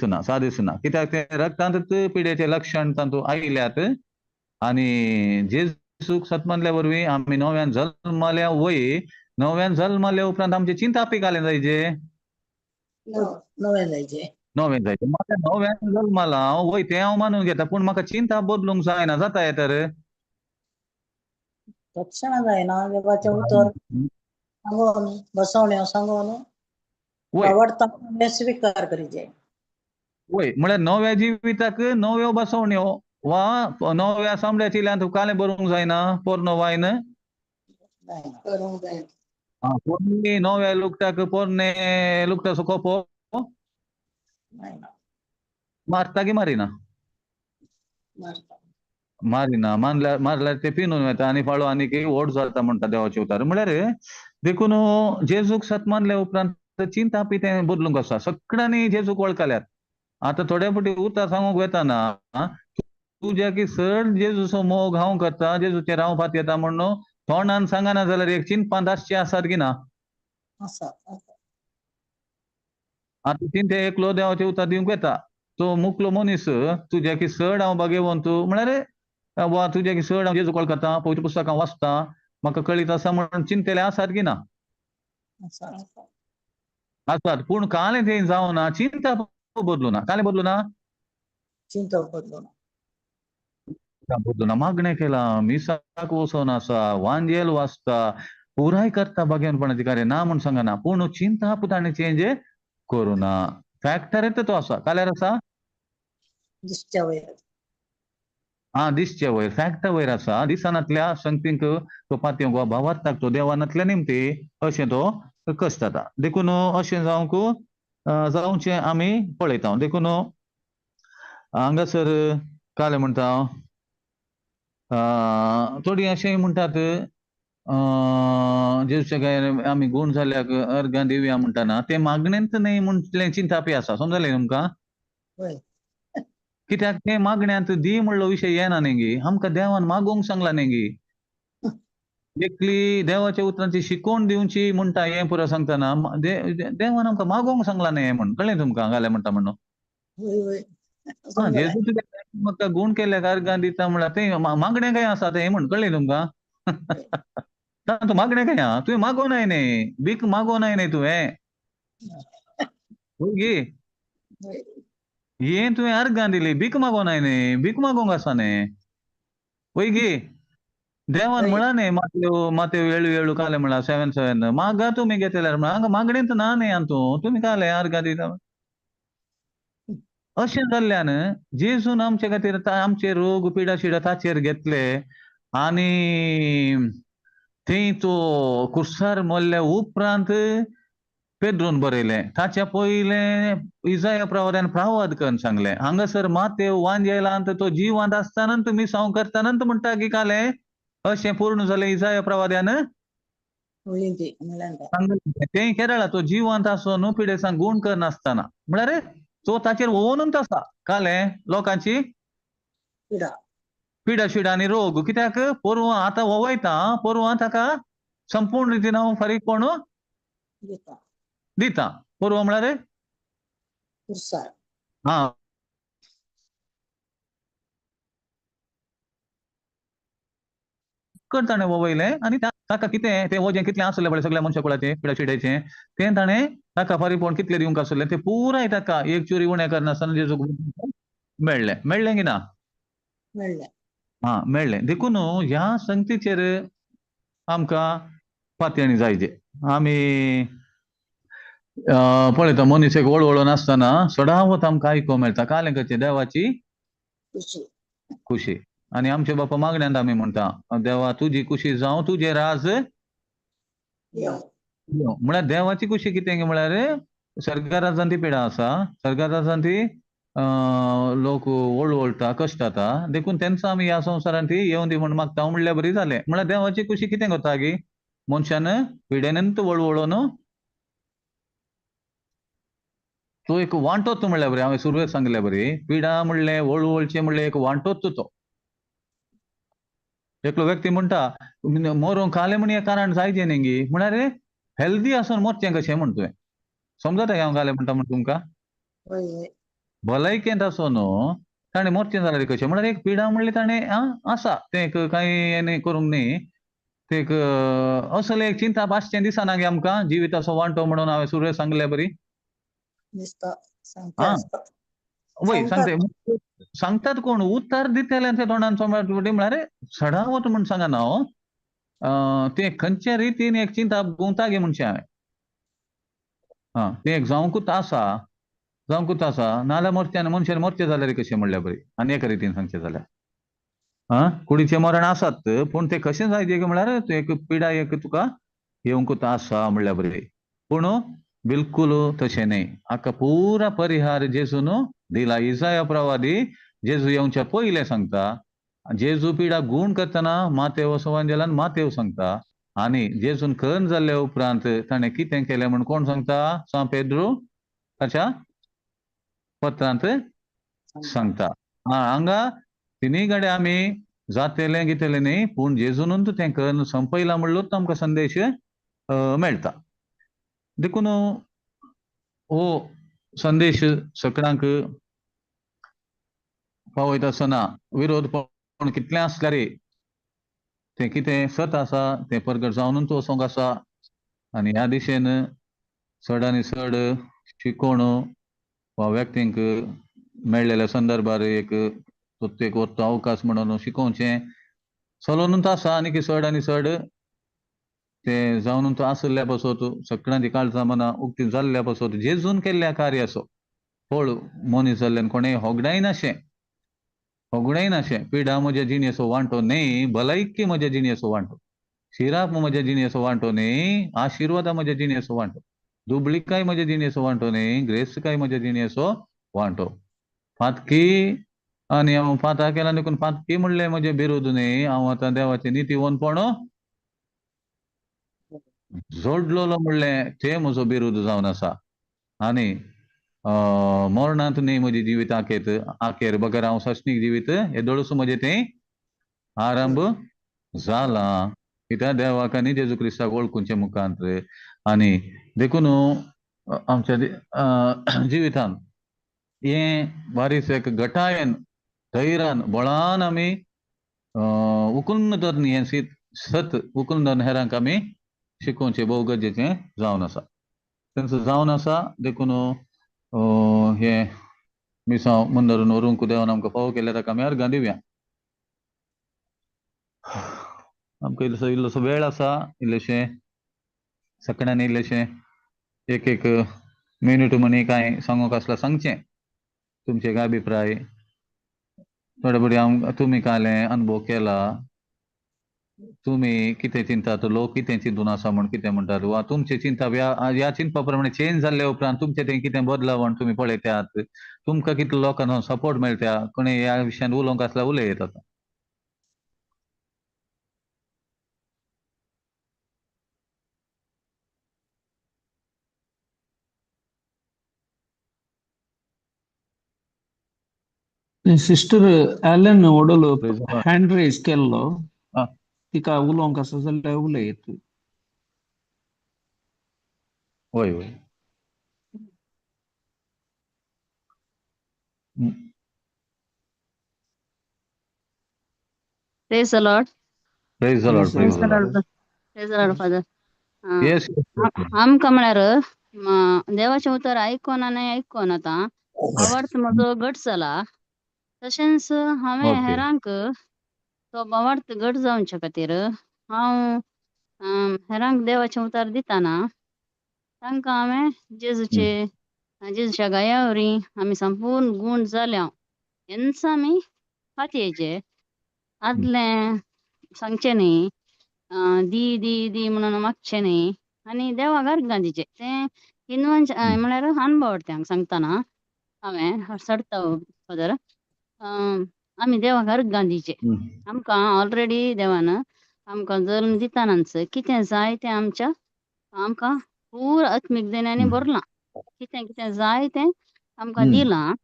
[SPEAKER 1] ना कित्याक ते रगतांत पिडेचे लक्षण तातूंत आयिल्ल्यात आनी जेजूक सत म्हणल्या वरवीं आमी नव्यान जल्मल्या वय नव्यान जल्मल्या उपरांत आमचे चिंतापी घालें जायचे नवें जायचे म्हाका नव्यान जल्मला वय तें हांव मानून घेता पूण म्हाका चिंता बदलूंक जायना जाता तर
[SPEAKER 4] तत्क्षण जायना देवाचें उतर सांगून बसवण्यो सांगून आवडटा स्वीकार करीचे
[SPEAKER 1] वय म्हळ्यार नव्या जिविताक नव्यो बसवण्यो वा नव्या सामड्याची तूं कालें बरोवंक जायना पोरनो वायन पोरणी नव्या लुगटाक पोरणे लुगटाचो कोपो मारता की मारिना मारल्यार ते पिनून वेता आनी फाळो आनी ओड जाता म्हणटा देवाचे उतार म्हळ्यार देखून जेजूक सत मानल्या उपरांत चिंता पी तें बदलूंक आसा सगळ्यांनी जेजूक वळखल्यात आतां थोड्या फावटी उतार सांगूंक वेताना तुज्या की चड जेजूचो मोग हांव करता जेजूचेर हांव फात येता म्हणून तोंडान सांगना जाल्यार एक चिंतपांत आसची आसात की ना आतां चिंते एकलो देवाचे उतार दिवंक येता तो मुकलो मनीस तुज्या की चड हांव भगवंत म्हळ्यार वा तुज्या की चड हांव जेजू वळखता पवित्र पुस्तकां वाचता म्हाका कळीत आसा म्हणून चिंतेले आसात की ना आसात पूण कालें थंय जावना चिंता बदलूना कालें बदलूना
[SPEAKER 4] चिंता
[SPEAKER 1] बदलूना मागणें केलां मिसाक वचोन आसा वांजेल वाचता पुराय करता भगवंतपणाची कार्य ना म्हूण सांगना पूण चिंता ताणें चेंज करूना फॅक्टर येता तो आसा काल्यार आसा
[SPEAKER 4] दिसच्या वयर
[SPEAKER 1] हा दिसचे वयर फॅक्ट वयर आसा दिसानातल्या संगतींक तो पातयेंक वा भावात ताकतो देवानातल्या निमती अशें तो कश्ट जाता देखून अशें जावंक जावचें आमी पळयता देखून हांगासर काले म्हणटा थोडी अशें म्हणटात जेवचे काय आमी गुण जाल्याक अर्गां दिवया म्हणटाना ते मागणेंत न्ही म्हटलें चिंतापी आसा समजलें तुमकां
[SPEAKER 4] होय
[SPEAKER 1] कित्याक ते मागण्यांत दी म्हणलो विशय येना न्ही आमकां देवान मागोवंक सांगला न्ही देखली देवाच्या उतरांची शिकवण दिवची म्हणटा हें पुरो सांगतना देवान आमकां मागोवंक सांगला न्ही म्हण कळ्ळें तुमकां घालें म्हणटा म्हणून
[SPEAKER 4] होय होय
[SPEAKER 1] हा
[SPEAKER 4] समजलें.
[SPEAKER 1] जेजू कित्याक म्हाका गुण केल्याक अर्गां दिता म्हणल्यार ते मागणें काय आसा ते म्हण कळ्ळें तुमकां तूं मागणें काय आहा तुवें मागोवनाय न्ही भीक मागोवनाय न्ही तुवें गे
[SPEAKER 4] होय
[SPEAKER 1] हे तुवें अर्गां दिली भीक मागोवनाय न्ही भीक मागोवंक आसा न्ही वय गे देवान
[SPEAKER 4] होय.
[SPEAKER 1] म्हणा न्ही मातेव 7:7 काले म्हणा 7:7 मागा तुमी घेतल्यार म्हणा हांगा मागणेंत ना न्ही हातूं तुमी काले अर्गां दिता अशें जाल्ल्यान जेजून आमचे खातीर आमचे रोग पिडा शिडा ताचेर घेतले आनी थंय तो कुर्सार मरल्या उपरांत पेद्रोन बरयलें ताच्या पयलें इजाया प्रवाद्यान प्रावाद करून सांगलें हांगासर मातेव वांजेलांत तो जिवंत आसतानांत मिसांव करतानांत म्हणटा की काले अशें पूर्ण जालें इजाया प्रवाद्यान
[SPEAKER 4] होळी ती म्हणल्यार
[SPEAKER 1] सांगलें तें केरळा तो जिवंत आसून पिडेसांक गुण करनासतना म्हळ्यार तो ताचेर वोवनूच आसा कालें लोकांची
[SPEAKER 4] पिडा
[SPEAKER 1] पिडा शिडा आनी रोग कित्याक पोरवां आतां वोवयता पोरवां ताका संपूर्ण रितीन हांव फारीकपण
[SPEAKER 4] दिता
[SPEAKER 1] दिता पोरवां म्हळ्यार
[SPEAKER 4] कुर्सार
[SPEAKER 1] हा ताणें वोवयलें आनी ताका कितें तें वजें कितलें आसलें पळय सगळ्या मनशा कुळाचें पिडा शिड्याचें तें ताणें ताका फारीकपण कितलें दिवंक आसलें तें पुराय ताका एक चुरी उणें करनासतना जेजूक मेळ्ळें की ना
[SPEAKER 4] मेळ्ळें
[SPEAKER 1] हा मेळ्ळें देखून ह्या संगतीचेर आमकां पातयेणी जायचे आमी पळयता मनीस एक वळवळो नासतना सदांच आमकां आयको मेळटा कालें कशें देवाची
[SPEAKER 4] खुशी
[SPEAKER 1] खुशी आनी आमचे बापा मागण्यांत आमी म्हणटा देवा तुजी खुशी जावं तुजें राज
[SPEAKER 4] देव
[SPEAKER 1] म्हळ्यार देवाची खुशी कितें म्हळ्यार सर्गा राजांत ती पिडा आसा सर्गा राजांत ती लोक वळवळटा कश्ट जाता देखून तेंचो आमी ह्या संवसारांत ती येवं दी म्हण मागता म्हणल्यार बरी जालें म्हळ्यार देवाची खुशी कितें करता गी मनशान पिडेनंत वळवळोन तो एक वांटोच म्हणल्यार बरी हांवें सुरवेक सांगल्यार बरी पिडा म्हणलें वळवळचें म्हणलें एक वांटोच तो एकलो व्यक्ती म्हणटा मरूंक काले म्हण हें कारण जायचें न्ही गी म्हळ्यार हेल्दी आसून मरचें कशें म्हण तुवें समजता हांव काले म्हणटा म्हण तुमकां
[SPEAKER 4] होय होय
[SPEAKER 1] भलायकेंत आसून ताणें मरचें जाल्यार कशें म्हळ्यार एक पिडा म्हणलें ताणें आसा तें एक कांय हें करूंक न्ही तें एक असलें एक चिंता आसचें दिसना गे आमकां जिविताचो वांटो म्हणून हांवें सुरवेक सांगल्यार बरी
[SPEAKER 4] दिसता सांगता
[SPEAKER 1] हा
[SPEAKER 4] आसता
[SPEAKER 1] वय
[SPEAKER 4] सांगतात.
[SPEAKER 1] सांगते सांगतात कोण उतर दितेले ते तोंडान म्हळ्यार सडावत म्हण सांगना हांव तें खंयच्या रितीन एक चिंता गुंवता गे म्हणचें हांवें तें एक जावंकूच आसा नाल्यार मरचें आनी मनशान मरचें जाल्यार कशें म्हणल्यार बरी आनी एका रितीन सांगचें जाल्यार कुडीचें मरण आसात पूण तें कशें जायचें म्हळ्यार तें एक पिडा एक तुका येवंकूच आसा म्हणल्यार बरी पूण बिलकूल तशें न्ही हाका पुरा परिहार जेजून दिला इजाया प्रवादी जेजू येवच्या पयलें सांगता जेजू पिडा गुण करतना मातेव वसवांजेलान मातेव सांगता आनी जेजून कर्ण जाल्ल्या उपरांत ताणें कितें केलें म्हण कोण सांगता सा पेद्रू ताच्या पत्रांत सांगता हांगा तिनूय घडे आमी जातेलें गितेलें न्ही पूण जेजूनच तें कर्ण संपयलां म्हणलोच आमकां संदेश मेळटा देखून हो संदेश सगळ्यांक पावयत आसतना विरोध पण कितलें आसल्यार तें कितें सत आसा तें प्रगट जावनूच वचोंक आसा आनी ह्या दिशेन चड आनी चड शिकोवण वा व्यक्तींक मेळ्ळेल्या संदर्भार एक प्रत्येक वस्त अवकाश म्हणून शिकोवचें चलोनूच आसा आनी चड आनी चड तें जावनूच आसल्या पासत सगळ्यांची काळजां मनां उक्ती जाल्ल्या पासत जेजून केल्ल्या कार्याचो फळ मनीस जाल्ल्यान कोणेय होगडाय नाशें सगळें अशें पिडा म्हज्या जिणेचो वांटो न्ही भलायकी म्हज्या जिणेचो वांटो शिराप म्हज्या जिणेचो वांटो न्ही आशिर्वादा म्हज्या जिणेचो वांटो दुबळीकाय म्हज्या जिणेचो वांटो न्ही ग्रेसकाय म्हज्या जिणेचो वांटो फातकी आनी हांव फांता केला देखून फातकी म्हणलें म्हजें बिरूद न्ही हांव आतां देवाचें नितीवनपण जोडलोलो म्हणलें तें म्हजो बिरूद जावन आसा आनी मरणांत न्ही म्हजी जिवीत आखेर बगर हांव सशनीक जिवीत येदोळूच म्हजें तें आरंभ जालां कित्याक देवाक आनी जेजू क्रिस्ताक वळखुचे मुखांत आनी देखून आमच्या जिवितान हे बारीस एक घटायेन धैर्यान बळान आमी उखलून धरून हें सत उखलून धरून हेरांक आमी शिकोवचें भोव गरजेचें जावन आसा तेंच जावन आसा देखून हे मिसांव मुंदरून व्हरूंक देवान आमकां फावो केल्या ताका आमी अर्गां दिवया आमकां इल्लोसो वेळ आसा इल्लेशें सगळ्यांनी इल्लेशें एक मिनीट म्हणी कांय सांगूंक आसल्यार सांगचें तुमचे काय अभिप्राय थोडे बडी तुमी कांयलें अनुभव केला तुमी कितें चिंतात लोक कितें चिंतून आसा म्हण कितें म्हणटात वा तुमची चिंता ह्या चिंतपा प्रमाणे चेंज जाल्ले उपरांत तुमचें तें कितें बदलावण तुमी पळयतात तुमकां कितलो लोकांचो सपोर्ट मेळटा कोणें ह्या विशयान उलोवंक आसल्यार उलयत आतां
[SPEAKER 3] सिस्टर ॲलन ओडोलो
[SPEAKER 1] Praise the Lord.
[SPEAKER 3] Hand raise केल्लो
[SPEAKER 1] आं.
[SPEAKER 3] तिका उलोवंक आसा जाल्यार उलयत
[SPEAKER 1] वय वय
[SPEAKER 5] Praise the Lord.
[SPEAKER 1] Praise the Lord
[SPEAKER 3] Praise
[SPEAKER 1] praise
[SPEAKER 3] the
[SPEAKER 1] the Lord
[SPEAKER 5] Praise the Lord, Father.
[SPEAKER 1] Yes
[SPEAKER 5] आमकां म्हळ्यार देवाचें उतर आयकोन आनी आयकोन आतां भावार्थ म्हजो घट जाला तशेंच हांवें
[SPEAKER 1] ओके
[SPEAKER 5] हेरांक तो भावार्थ घट जावचे खातीर हांव हेरांक देवाचें उतर दिताना तांकां हांवें जेजूच्या गाया वरी आमी संपूर्ण गूण जाल्या हेंच आमी फातयेचे आदलें सांगचें न्ही दी दी दी म्हणून मागचें न्ही आनी देवाक अर्गां दिचें तें इन्वंश म्हळ्यार अनुभवट्यांक सांगतना हांवें सडता फादर आमी देवाक अर्गां दिचें आमकां ऑलरेडी देवान आमकां जल्म दितानाच कितें जाय तें आमकां पुरो आत्मीक देण्यानी भरलां कितें कितें जाय तें आमकां दिलां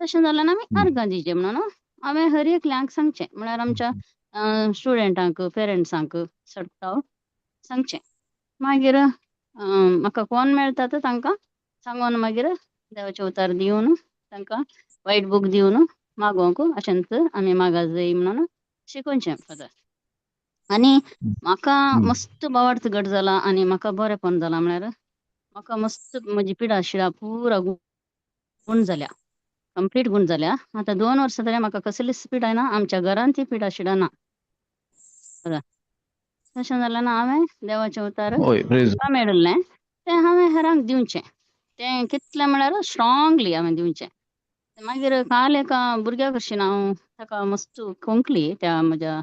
[SPEAKER 5] तशें जाल्यार आमी अर्गां दिचें म्हणून हांवें हर एकल्यांक सांगचें म्हळ्यार आमच्या स्टुडंटांक पेरंट्सांक सडटा सांगचें मागीर म्हाका कोण मेळटात तांकां सांगून मागीर देवाचें उतर दिवन तांकां वायट बूक दिवन मागोवंक अशेंच आमी मागा जाय म्हणून शिकोवचें फादर आनी म्हाका मस्त भावार्थ घट जाला आनी म्हाका बरेंपण जालां म्हळ्यार म्हाका मस्त म्हजी पिडा शिडा पुरा गूण जाल्या कंप्लीट गूण जाल्या आतां 2 वर्सां जाल्यार म्हाका कसलीच पिडा ना आमच्या घरान ती पिडा शिडा ना तशें जाल्यार हांवें देवाचें उतर
[SPEAKER 1] वय प्रेज
[SPEAKER 5] म्हाका मेळिल्लें तें हांवें हेरांक दिवचें तें कितलें म्हळ्यार स्ट्रॉंगली हांवें दिवचें मागीर काल एका भुरग्या कडच्यान हांव ताका मस्त कोंकली त्या म्हज्या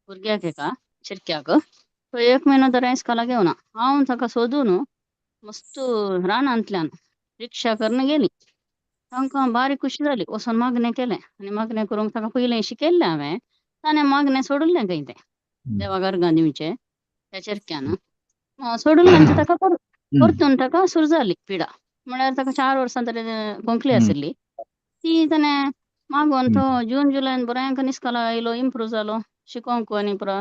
[SPEAKER 5] भुरग्याक एका चिरक्याक तो 1 म्हयनो तर इस्कोला घेवना हांव ताका सोदून मस्त रानांतल्यान रिक्षा करून गेली तांकां बारीक खुशी जाली वचोन मागणें केलें आनी मागणें करूंक ताका पयलें शिकयल्लें हांवें ताणें मागणें सोडूंलें खंय तें देवाक अर्गां दिवचें त्या चिरक्यान सोडूंलें ताका परतून ताका सुरू जाली पिडा म्हळ्यार ताका 4 वर्सां तरी कोंकली आशिल्ली ती ताणें मागोवन तो जून जुलयान बऱ्यांक इस्कोला येयलो इम्प्रूव जालो शिकोवंक आनी पुरो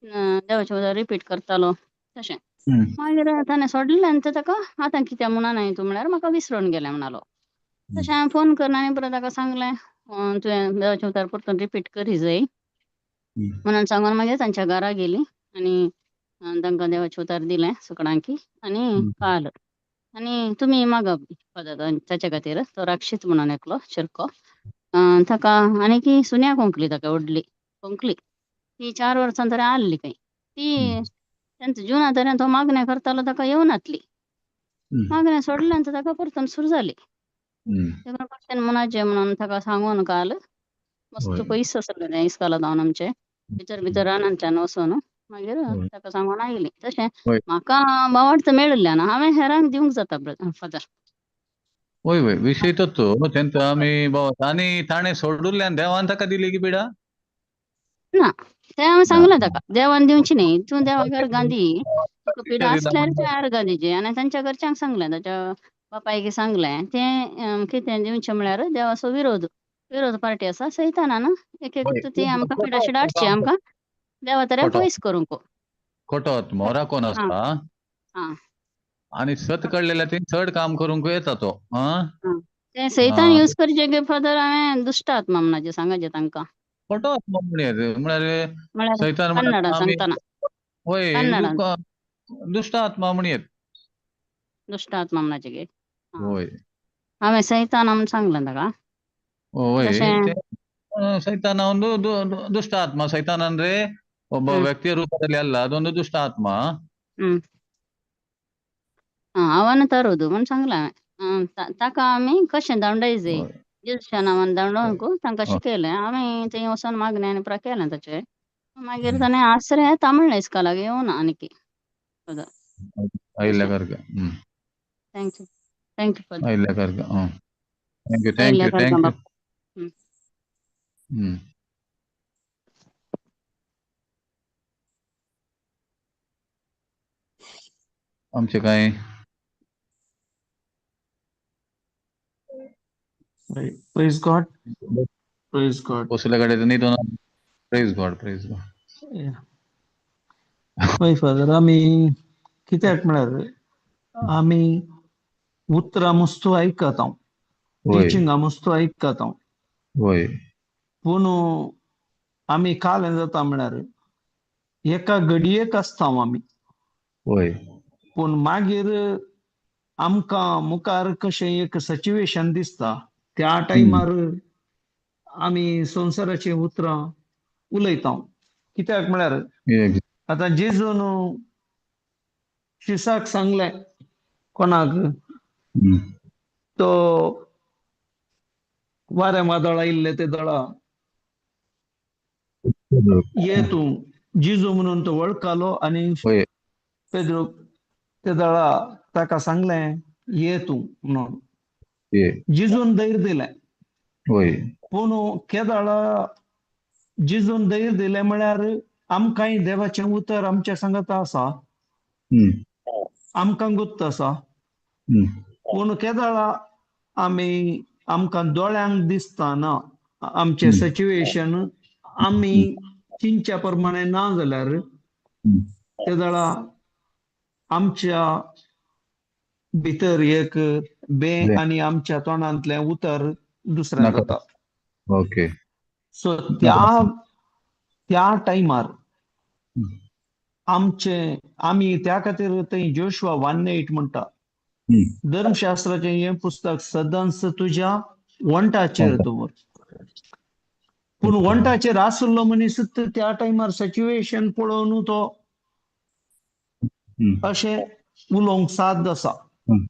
[SPEAKER 5] देवाचें उतर रिपीट करतालो तशें मागीर ताणें सोडलें आनी ताका आतां कित्याक म्हणना तूं म्हळ्यार म्हाका विसरून गेलें म्हणलो तशें हांवें फोन करून आनी परत ताका सांगलें तुवें देवाचें उतर परतून रिपीट करी जाय म्हणून सांगून मागीर तांच्या घरा गेली आनी तांकां देवाचें उतर दिलें सुकणांकी आनी काल आनी तुमी मागप ताचे खातीर तो राक्षीत म्हणून एकलो चिरको ताका आनी की सुन्या कोंकली ताका व्हडली कोंकली ती 4 वर्सां तरी आसली खंय ती तेंच जुना तरेन तो मागणें करतालो ताका येवनातली मागणें सोडलें आनी ताका परतून सुरू जाली देखून परतें मनाचें म्हणून ताका सांगून काल मस्त
[SPEAKER 1] होय
[SPEAKER 5] पयस सगळे ते इस्काला जावन आमचे भितर रानांच्यान वचून मागीर
[SPEAKER 1] होय
[SPEAKER 5] ताका सांगून आयली तशें
[SPEAKER 1] होय
[SPEAKER 5] म्हाका वाटतं मेळिल्लें ना हांवें हेरांक दिवंक जाता फादर
[SPEAKER 1] होय होय विषय तो तेंचा आमी भोंवता आनी ताणें सोडुल्ल्यान देवान ताका दिली की पिडा
[SPEAKER 5] ना तें हांवें
[SPEAKER 1] ना
[SPEAKER 5] सांगलें ताका देवान दिवची न्ही तूं देवाक अर्गां दी तुका पिडा
[SPEAKER 1] कितें
[SPEAKER 5] आसल्यार तें अर्गां दिवची आनी तांच्या घरच्यांक सांगलें ताच्या बापायक सांगलें तें कितें दिवचें म्हळ्यार देवाचो विरोध पार्टी आसा सैतानान एक एक ती आमकां पिडा शिडा हाडची आमकां देवा तऱ्यान
[SPEAKER 1] खोटो
[SPEAKER 5] पयस करूंक
[SPEAKER 1] खोटो मोरा कोण
[SPEAKER 5] हां
[SPEAKER 1] आसता
[SPEAKER 5] हां
[SPEAKER 1] आणि सत कळलेल्या ते चड काम करूंक येता तो
[SPEAKER 5] हां तें सैतान यूज करचें गे फादर हांवें दुश्ट आत्मा म्हणचे सांगचें तांकां
[SPEAKER 1] खोटो आत्मा म्हळ्यार
[SPEAKER 5] म्हळ्यार
[SPEAKER 1] सैतान
[SPEAKER 5] कन्नडान
[SPEAKER 1] म्हणत आमी
[SPEAKER 5] सांगतना
[SPEAKER 1] होय
[SPEAKER 5] कन्नडान
[SPEAKER 1] दुष्ट आत्मा म्हणयत
[SPEAKER 5] दुश्ट आत्मा म्हणचे गे हां
[SPEAKER 1] होय
[SPEAKER 5] हांवें सैतान म्हूण सांगलें ताका
[SPEAKER 1] होय
[SPEAKER 5] तशें
[SPEAKER 1] ते ಸೈತಾನ ಒಂದು ದುಷ್ಟ ಆತ್ಮ ಸೈತಾನ ಅಂದ್ರೆ ಒಬ್ಬ
[SPEAKER 5] ಹ್ಮ್
[SPEAKER 1] ವ್ಯಕ್ತಿಯ ರೂಪದಲ್ಲಿ ಅಲ್ಲ ಅದೊಂದು ದುಷ್ಟ ಆತ್ಮ
[SPEAKER 5] हम्म आव्हान तरोದು म्हूण सांगलां हांवें ताका आमी कशें धांवडायचें
[SPEAKER 1] होय.
[SPEAKER 5] जेजूच्या नांवान धांवडावंक तांकां
[SPEAKER 1] होय.
[SPEAKER 5] शिकयलें हांवें थंय वचोन मागणें आनी प्रार्थना केलें ताचें मागीर ताणें आसरे येता म्हणलें इस्कालाक येवं ना आनीक फादर तशें
[SPEAKER 1] ಅಹಿಲ್ಯಕರ್ಗ
[SPEAKER 5] थँक्यू फादर
[SPEAKER 1] ಅಹಿಲ್ಯಕರ್ಗ ಥ್ಯಾಂಕ್ ಯು ಥ್ಯಾಂಕ್
[SPEAKER 5] येयल्या
[SPEAKER 1] ಯು
[SPEAKER 5] कारणां
[SPEAKER 1] ಥ್ಯಾಂಕ್ ಯು
[SPEAKER 5] बाप हम्म.
[SPEAKER 1] आमचे काय
[SPEAKER 3] Right. Praise God. Praise God.
[SPEAKER 1] पोचल्याकडे तर नाही तो प्रेज गॉड
[SPEAKER 3] Yeah. पळय फादर आमी कित्याक म्हळ्यार आमी उतरां मस्तू आयकता हांव
[SPEAKER 1] होय
[SPEAKER 3] टिचिंगा मस्तू आयकता हांव
[SPEAKER 1] होय
[SPEAKER 3] पूण आमी काल जाता म्हळ्यार एका घडयेक आसता हांव आमी
[SPEAKER 1] होय
[SPEAKER 3] पूण मागीर आमकां मुखार कशें एक सिच्युएशन दिसता त्या टायमार आमी संवसाराची उतरां उलयता कित्याक म्हळ्यार
[SPEAKER 1] एक-
[SPEAKER 3] आतां जेजून शिसाक सांगलें कोणाक
[SPEAKER 1] हम्म.
[SPEAKER 3] तो वारें वादळ आयिल्लें ते दळा ये तूं जेजू म्हणून तो वळखलो आनी
[SPEAKER 1] होय
[SPEAKER 3] पेद्रो ते दळा ताका सांगलें ये तूं म्हणून
[SPEAKER 1] ये
[SPEAKER 3] जेजून धैर्य दिलें
[SPEAKER 1] होय
[SPEAKER 3] पूण केदाळा जेजून धैर्य दिलें म्हळ्यार आमकांय देवाचें उतर आमच्या सांगत आसा
[SPEAKER 1] हम्म.
[SPEAKER 3] आमकां गुप्त आसा
[SPEAKER 1] हम्म.
[SPEAKER 3] पूण केदाळा आमी आमकां दोळ्यांक दिसतना आमचें
[SPEAKER 1] हम्म.
[SPEAKER 3] सिच्युएशन आमी चिंतच्या प्रमाणे ना जाल्यार
[SPEAKER 1] हम्म.
[SPEAKER 3] केदाळा आमच्या भितर एक बे
[SPEAKER 1] बे.
[SPEAKER 3] आनी आमच्या तोंडांतलें उतर दुसऱ्यां
[SPEAKER 1] नका
[SPEAKER 3] जाता
[SPEAKER 1] ओके
[SPEAKER 3] सो
[SPEAKER 1] नका
[SPEAKER 3] त्या टायमार
[SPEAKER 1] हम्म.
[SPEAKER 3] आमी त्या खातीर थंय जोशुआ 1:8 म्हणटा
[SPEAKER 1] हम्म.
[SPEAKER 3] धर्मशास्त्राचें हें पुस्तक सदांच तुज्या वंटाचेर दवर पूण वंटाचेर आसलो मनीस त्या टायमार सिच्युएशन पळोवन तो
[SPEAKER 1] हम्म.
[SPEAKER 3] अशें उलोवंक साद आसा
[SPEAKER 1] हम्म.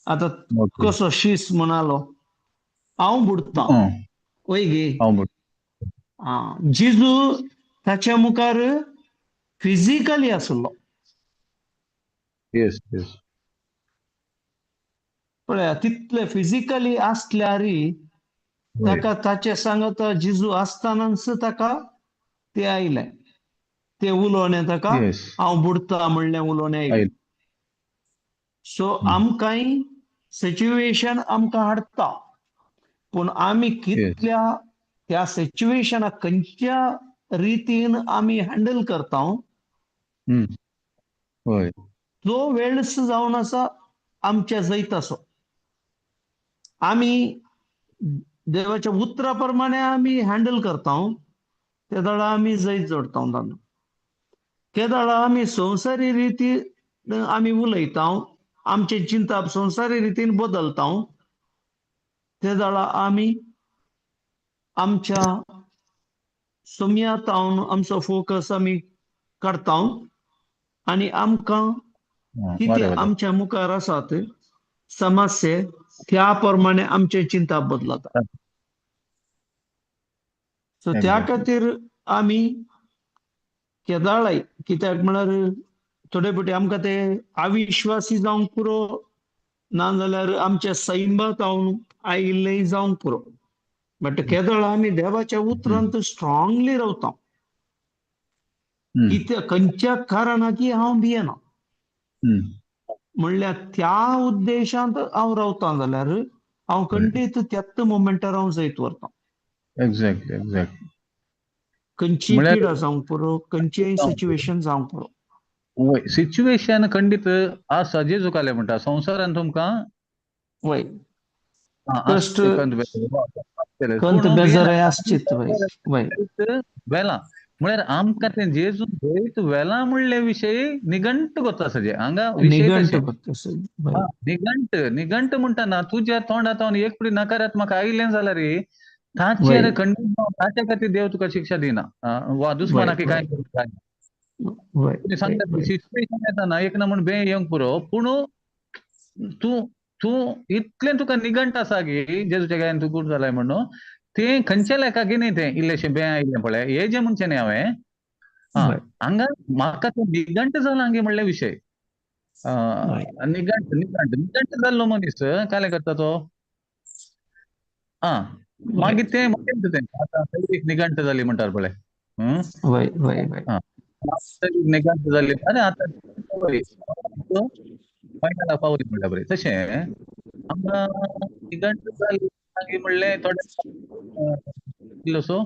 [SPEAKER 3] आतां
[SPEAKER 1] ओके
[SPEAKER 3] कसो शीस म्हणालो हांव बुडतां वय गे
[SPEAKER 1] हांव म्हण
[SPEAKER 3] जेजू ताच्या मुखार फिजिकली आसलो
[SPEAKER 1] येस येस
[SPEAKER 3] पळय तितले फिजिकली आसल्यारय
[SPEAKER 1] होय
[SPEAKER 3] ताका ताचे सांगत जेजू आसतनाच ताका ते आयलें ते उलोवणें ताका
[SPEAKER 1] येस
[SPEAKER 3] हांव बुडतां म्हणलें उलोवणें आयलें सो आमकांय सिच्युएशन आमकां हाडटा पूण आमी
[SPEAKER 1] येस
[SPEAKER 3] कितल्या त्या सिच्युएशनाक खंयच्या रितीन आमी हँडल करता
[SPEAKER 1] होय
[SPEAKER 3] जो वेळस जावन आसा आमच्या जैताचो आमी देवाच्या उतरा प्रमाणे आमी हँडल करता त्या दाडा आमी जैत जोडटा तांदूळ त्या दाडा आमी संवसारी रितीन आमी उलयता आमचे चिंतप संवसारी रितीन बदलता त्या दाडा आमी आमच्या सुमयातावन आमचो फोकस आमी काडटा आनी आमकां कितें
[SPEAKER 1] बरें
[SPEAKER 3] आमच्या मुखार आसात समस्या त्या प्रमाणे आमचे चिंता बदलता सो त्या
[SPEAKER 1] Exactly.
[SPEAKER 3] खातीर आमी केदाळाय, कित्याक म्हळ्यार थोडे फावटी आमकां ते अविश्वासी जावंक पुरो, नाजाल्यार आमच्या सैमात आयिल्लेय जावंक पुरो, बट केदाळ आमी देवाच्या उतरांत स्ट्रॉंगली रावता.
[SPEAKER 1] हम्म.
[SPEAKER 3] कित्या खंयच्या कारणाकी हांव भियेना.
[SPEAKER 1] हम्म.
[SPEAKER 3] म्हणल्यार त्या उद्देशांत हांव रावता जाल्यार हांव खंडीत त्याच मोमेंटार हांव जैत व्हरता.
[SPEAKER 1] Exactly. Exactly.
[SPEAKER 3] खंयचीय
[SPEAKER 1] म्हळ्यार
[SPEAKER 3] पिडा जावंक पुरो, खंयचेय सिच्युएशन जावंक पुरो.
[SPEAKER 1] वय सिच्युएशन खंडीत आसा जेजूकाले म्हणटा संवसारान तुमकां
[SPEAKER 3] वय
[SPEAKER 1] आसचे
[SPEAKER 3] कष्ट
[SPEAKER 1] कंत बेजार
[SPEAKER 3] खंत बेजाराय आसचीत. वय
[SPEAKER 1] वेला म्हळ्यार आमकां ते जेजू जैत वेला म्हणले विशयी निघंट गोता सजे हांगा विशय
[SPEAKER 3] निघंट
[SPEAKER 1] तशे
[SPEAKER 3] करता. वय
[SPEAKER 1] निघंट निघंट म्हणटाना तुज्या तोंडांतल्यान एक पुडी नकारात्मक आयिल्लें जाल्यार
[SPEAKER 3] वय
[SPEAKER 1] ताचेर खंडीत जावन ताच्या खातीर देव तुका शिक्षा दिना वा
[SPEAKER 3] वय
[SPEAKER 1] दुस्मानाकी
[SPEAKER 3] वय
[SPEAKER 1] कांय करूंक जायना.
[SPEAKER 3] वय
[SPEAKER 1] तुमी
[SPEAKER 3] वय
[SPEAKER 1] सांगता
[SPEAKER 3] वय
[SPEAKER 1] सिच्युएशन येताना एक ना म्हण बे येवंक पुरो, पूण तूं तूं इतलें तुका निघंट आसा की जेजूच्या गायन तूं गुड जालाय म्हणून तें खंयच्या लायकाकी न्ही तें इल्लेशें बें आयिल्लें पळय हे जे म्हणचें न्ही हांवें
[SPEAKER 3] वय
[SPEAKER 1] हांगा म्हाका तें निघंट जाला हांगे म्हणले विशय
[SPEAKER 3] वय
[SPEAKER 1] निघंट निघंट निघंट जाल्लो मनीस काले करता तो आं
[SPEAKER 3] वय
[SPEAKER 1] मागीर तें म्हणटा तें आतां सैरीक निघंट जाली म्हणटात पळय
[SPEAKER 3] वय वय वय
[SPEAKER 1] आं सैरीक निघंट जाली आरे आतां फायनलाक पावली म्हणटा बरें तशें आमकां निघंट जाली मागीर म्हणलें थोडे इल्लोसो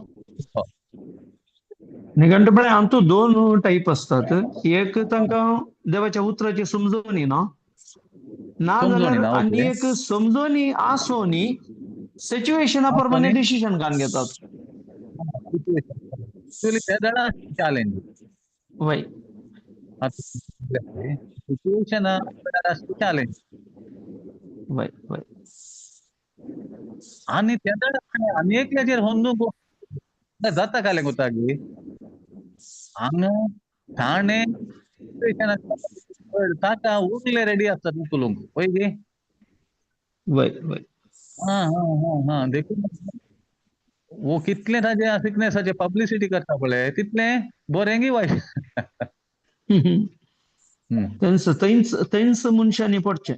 [SPEAKER 3] निघंटपणे हातूंत दोन टाईप असतात. एक तांकां देवाच्या उतराची समजोनी ना,
[SPEAKER 1] समजोनी
[SPEAKER 3] नाजाल्यार
[SPEAKER 1] ना
[SPEAKER 3] आनी
[SPEAKER 1] ओके
[SPEAKER 3] एक समजोनी आसोनी सिच्युएशना प्रमाणे डिसिजन घेवन घेतात.
[SPEAKER 1] एक्चुअली त्या जाणा चॅलेंज
[SPEAKER 3] वय
[SPEAKER 1] सिच्युएशन चॅलेंज
[SPEAKER 3] वय वय
[SPEAKER 1] आनी त्या जाणा आनी एकल्याचेर होंदूक जाता काले गोतागी हांगा थाणे ताका उरले रेडी आसतात उखलूंक पळय गे
[SPEAKER 3] वय वय
[SPEAKER 1] देखून वो कितले ताजे सिकनेसाचे पब्लिसिटी करता पळय तितलें बरेंगी वायट
[SPEAKER 3] थंयच मनशांनी पडचें.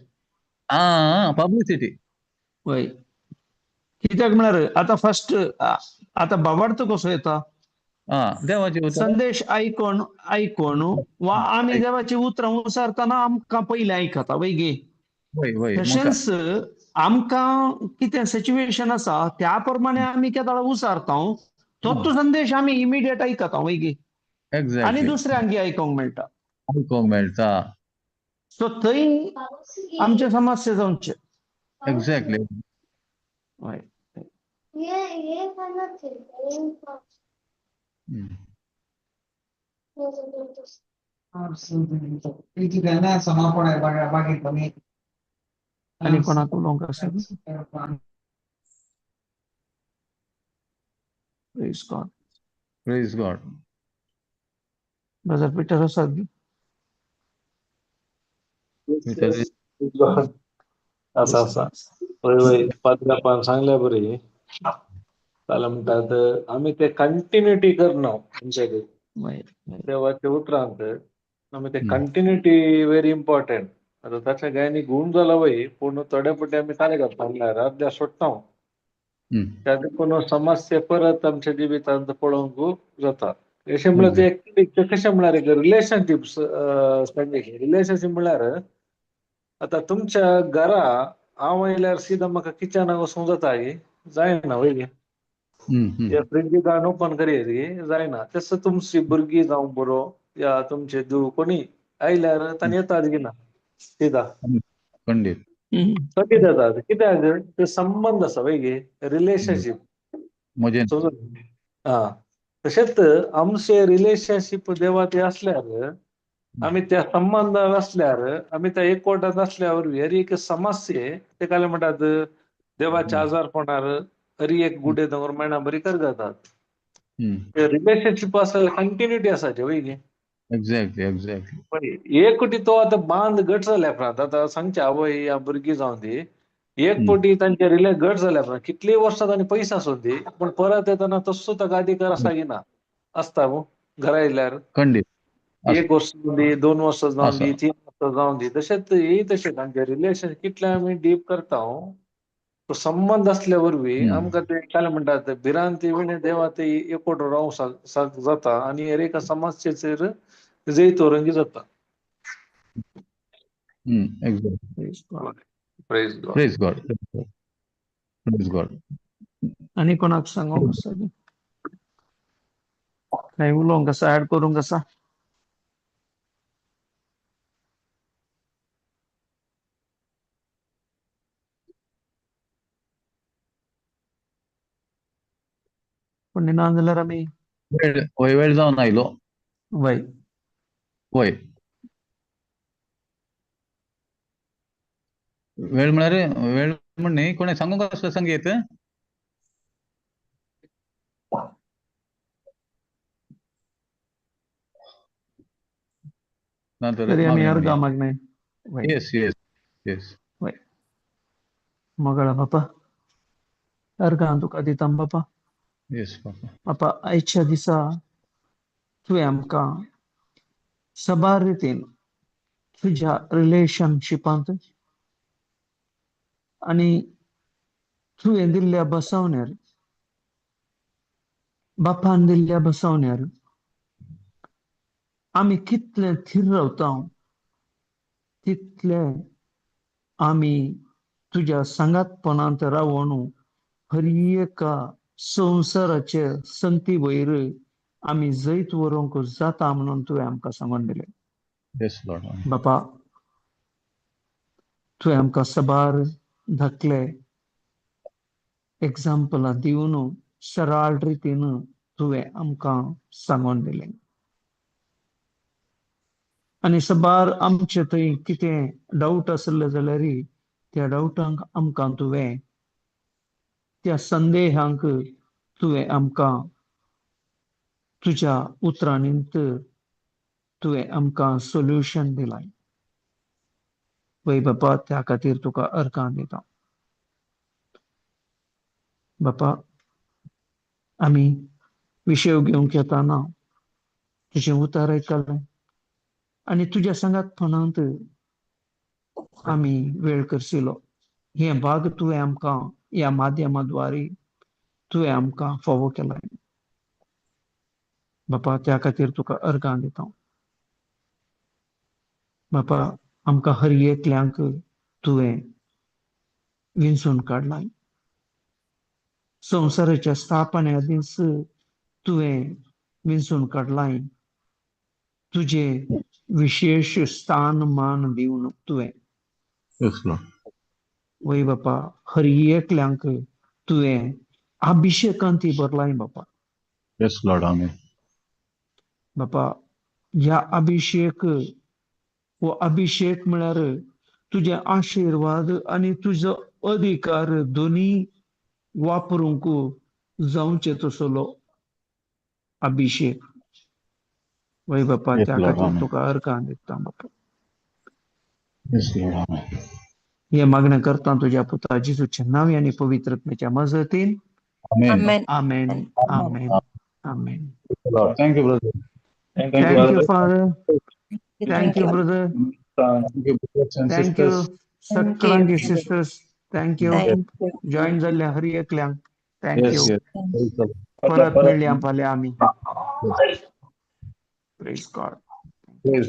[SPEAKER 1] पब्लिसिटी
[SPEAKER 3] वय कित्याक म्हळ्यार आतां फर्स्ट आतां भावार्थ कसो येता,
[SPEAKER 1] देवाची उतर
[SPEAKER 3] संदेश आयकोन वा आमी देवाची उतरां उसारतना आमकां पयलीं आयकता वय गे.
[SPEAKER 1] वय वय
[SPEAKER 3] तशेंच आमकां कितें सिच्युएशन आसा त्या प्रमाणे आमी केदाळ उसारता, तोच संदेश आमी इमिडिएट आयकता वय गे आनी
[SPEAKER 1] एक्झॅक्टली
[SPEAKER 3] दुसऱ्यांक आयकोंक मेळटा.
[SPEAKER 1] आयकोंक मेळटा
[SPEAKER 3] सो थंय आमचे समस्या जावचे.
[SPEAKER 1] एक्झॅक्टली
[SPEAKER 3] वय आनी कोणाक उलोवंक आसा? Praise God.
[SPEAKER 1] Praise God.
[SPEAKER 3] Brother Peter आसात?
[SPEAKER 2] असा असा वय वय पात्रापान सांगल्या बरी जाल्यार म्हणटात आमी ते कंटिन्युटी करना आमच्याकडे
[SPEAKER 3] वय
[SPEAKER 2] देवाचे उतरांत आमी ते कंटिन्युटी व्हेरी इम्पॉर्टंट. आता ताच्या गायनी गुण जाला वय पूण थोड्या फावटी आमी काय करता म्हणल्यार अर्ध्या सोडटा त्या देखून समस्या परत आमच्या जिवितांत पळोवंक जाता. अशें म्हळ्यार ते एक्चुअली कशें म्हळ्यार एक रिलेशनशिप्स रिलेशनशीप म्हळ्यार आतां तुमच्या घरा हांव आयल्यार सीदा म्हाका किचनाक वचूंक जाता जायना वय गे. या फ्रिजीक हाडून ओपन करीत जायना. तसं तुमची भुरगीं जावं बरो या तुमचे धूव कोणी आयल्यार तांणी येतात घेना सीदा
[SPEAKER 1] पंडित
[SPEAKER 2] सगळीं जातात. कित्याक ते संबंध आसा वय गे रिलेशनशीप.
[SPEAKER 1] म्हजें
[SPEAKER 2] तशेंच आमचे रिलेशनशीप देवाचे असल्यार आमी त्या संबंधान असल्यार आमी त्या एकवटात असल्यावर हर एक समस्ये ते काय म्हणटात देवाच्या आजारपणार हरी एक गुडे दोंगर मेळना बरी कर जातात. रिलेशनशीप असल्यार कंटिन्युटी आसाचे वय गे.
[SPEAKER 1] एक्झॅक्टली एक्झॅक्टली
[SPEAKER 2] एक कुटी तो आतां बांद घट जाल्या उपरांत आतां सांगचे आवय या भुरगीं जावं दी एक पोटी तांचे रिले घट जाल्यार कितली वर्सां तांणी पयस आसूं दी पूण परत येताना तस्सो ताका अधिकार आसा की ना आसता न्हू घरा येयल्यार
[SPEAKER 1] खंडीत
[SPEAKER 2] 1 वर्स जावं दी 2 वर्सां जावं
[SPEAKER 1] आसा.
[SPEAKER 2] दी 3 वर्सां जावं दी तशेंच ही तशें तांचे रिलेशन कितले आमी डीप करता तो संबंध असल्या वरवीं आमकां ते काय म्हणटात भिरांती विणे देवा ते एकवट रावंक जाता आनी हेर एका समस्येचेर जैत रंगी जाता.
[SPEAKER 1] Exact.
[SPEAKER 2] Praise God.
[SPEAKER 1] Praise God. Praise God.
[SPEAKER 3] आणि कोणाक सांगूंक आसा काय उलोवंक आसा ऍड करूंक आसा? पण ना जाल्यार आमी
[SPEAKER 1] वेळ जावन आयलो.
[SPEAKER 3] वय
[SPEAKER 1] वय वेळ म्हळ्यार वेळ म्हण न्ही कोणें सांगूंक आसलो संगीत?
[SPEAKER 3] तरी आमी अर्गा
[SPEAKER 1] मागणे.
[SPEAKER 3] मागणे वय
[SPEAKER 1] येस येस येस.
[SPEAKER 3] वय मगळा बापा अर्गा तुका दिता बापा.
[SPEAKER 1] येस बापा.
[SPEAKER 3] बापा आयच्या दिसा तुवें आमकां सबार रितीन तुज्या रिलेशनशिपांत आनी तुवें दिल्ल्या बसवण्यार बापान दिल्ल्या बसवण्यार आमी कितले थीर रावता तितले आमी तुज्या सांगातपणांत रावून हर एका संवसाराचे संगती वयर आमी जैत व्हरूंक जाता म्हणून तुवें आमकां सांगून दिलें.
[SPEAKER 1] Yes Lord.
[SPEAKER 3] बापा तुवें आमकां सबार धाकले एग्जाम्पलां दिवन सराळ रितीन तुवें आमकां सांगून दिलें. आनी सबार आमचे थंय कितें डावट आसले जाल्यार त्या डावटांक आमकां तुवें त्या संदेहांक तुवें आमकां तुज्या उतरांनींत तुवें आमकां सोल्युशन दिलां. वय बापा त्या खातीर तुका अर्गां दिता. बापा आमी विशय घेवंक येताना तुजें उतर आयकलें आनी तुज्या सांगातपणांत आमी वेळ करशिल्लो. हे भाग तुवें आमकां ह्या माध्यमा द्वारे तुवें आमकां फावो केलां. बापा त्या खातीर तुका अर्गां दिता. बापा आमकां हर एकल्यांक तुवें विंचून काडलां. संवसाराच्या स्थापन्या दीस तुवें विंचून काडलां. तुजे विशेष स्थान मान दिवन तुवें
[SPEAKER 1] येस लॉर्ड.
[SPEAKER 3] वय बापा हर एकल्यांक तुवें अभिशेकांती भरलां बापा.
[SPEAKER 1] Yes Lord. आमेन.
[SPEAKER 3] बापा ह्या अभिषेक हो अभिषेक म्हळ्यार तुजे आशीर्वाद आनी तुजो अधिकार दोनी वापरूंक जावचे तसलो अभिषेक. वय बापा
[SPEAKER 1] येस
[SPEAKER 3] त्या
[SPEAKER 1] लॉर्ड.
[SPEAKER 3] खातीर
[SPEAKER 1] आमेन.
[SPEAKER 3] तुका अर्गां दिता बापा.
[SPEAKER 1] Yes Lord. आमेन.
[SPEAKER 3] हे मागणें करता तुज्या पुता जेजूच्या नांवान आनी पवित्रत्मेच्या मजतीन.
[SPEAKER 1] आमेन.
[SPEAKER 6] Amen.
[SPEAKER 3] Amen amen amen.
[SPEAKER 1] Thank you brother.
[SPEAKER 3] Thank you, Father. Thank
[SPEAKER 6] Thank
[SPEAKER 3] you,
[SPEAKER 6] you.
[SPEAKER 3] brother.
[SPEAKER 1] Thank you brothers and
[SPEAKER 3] Thank you,
[SPEAKER 1] sisters.
[SPEAKER 3] सगळ्यांची sisters. Thank you.
[SPEAKER 6] Thank you.
[SPEAKER 3] Join जाल्ल्या हर एकल्यांक थँक यू.
[SPEAKER 1] Yes.
[SPEAKER 3] परत मेळया फाल्यां आमी. Praise God.
[SPEAKER 1] Praise God.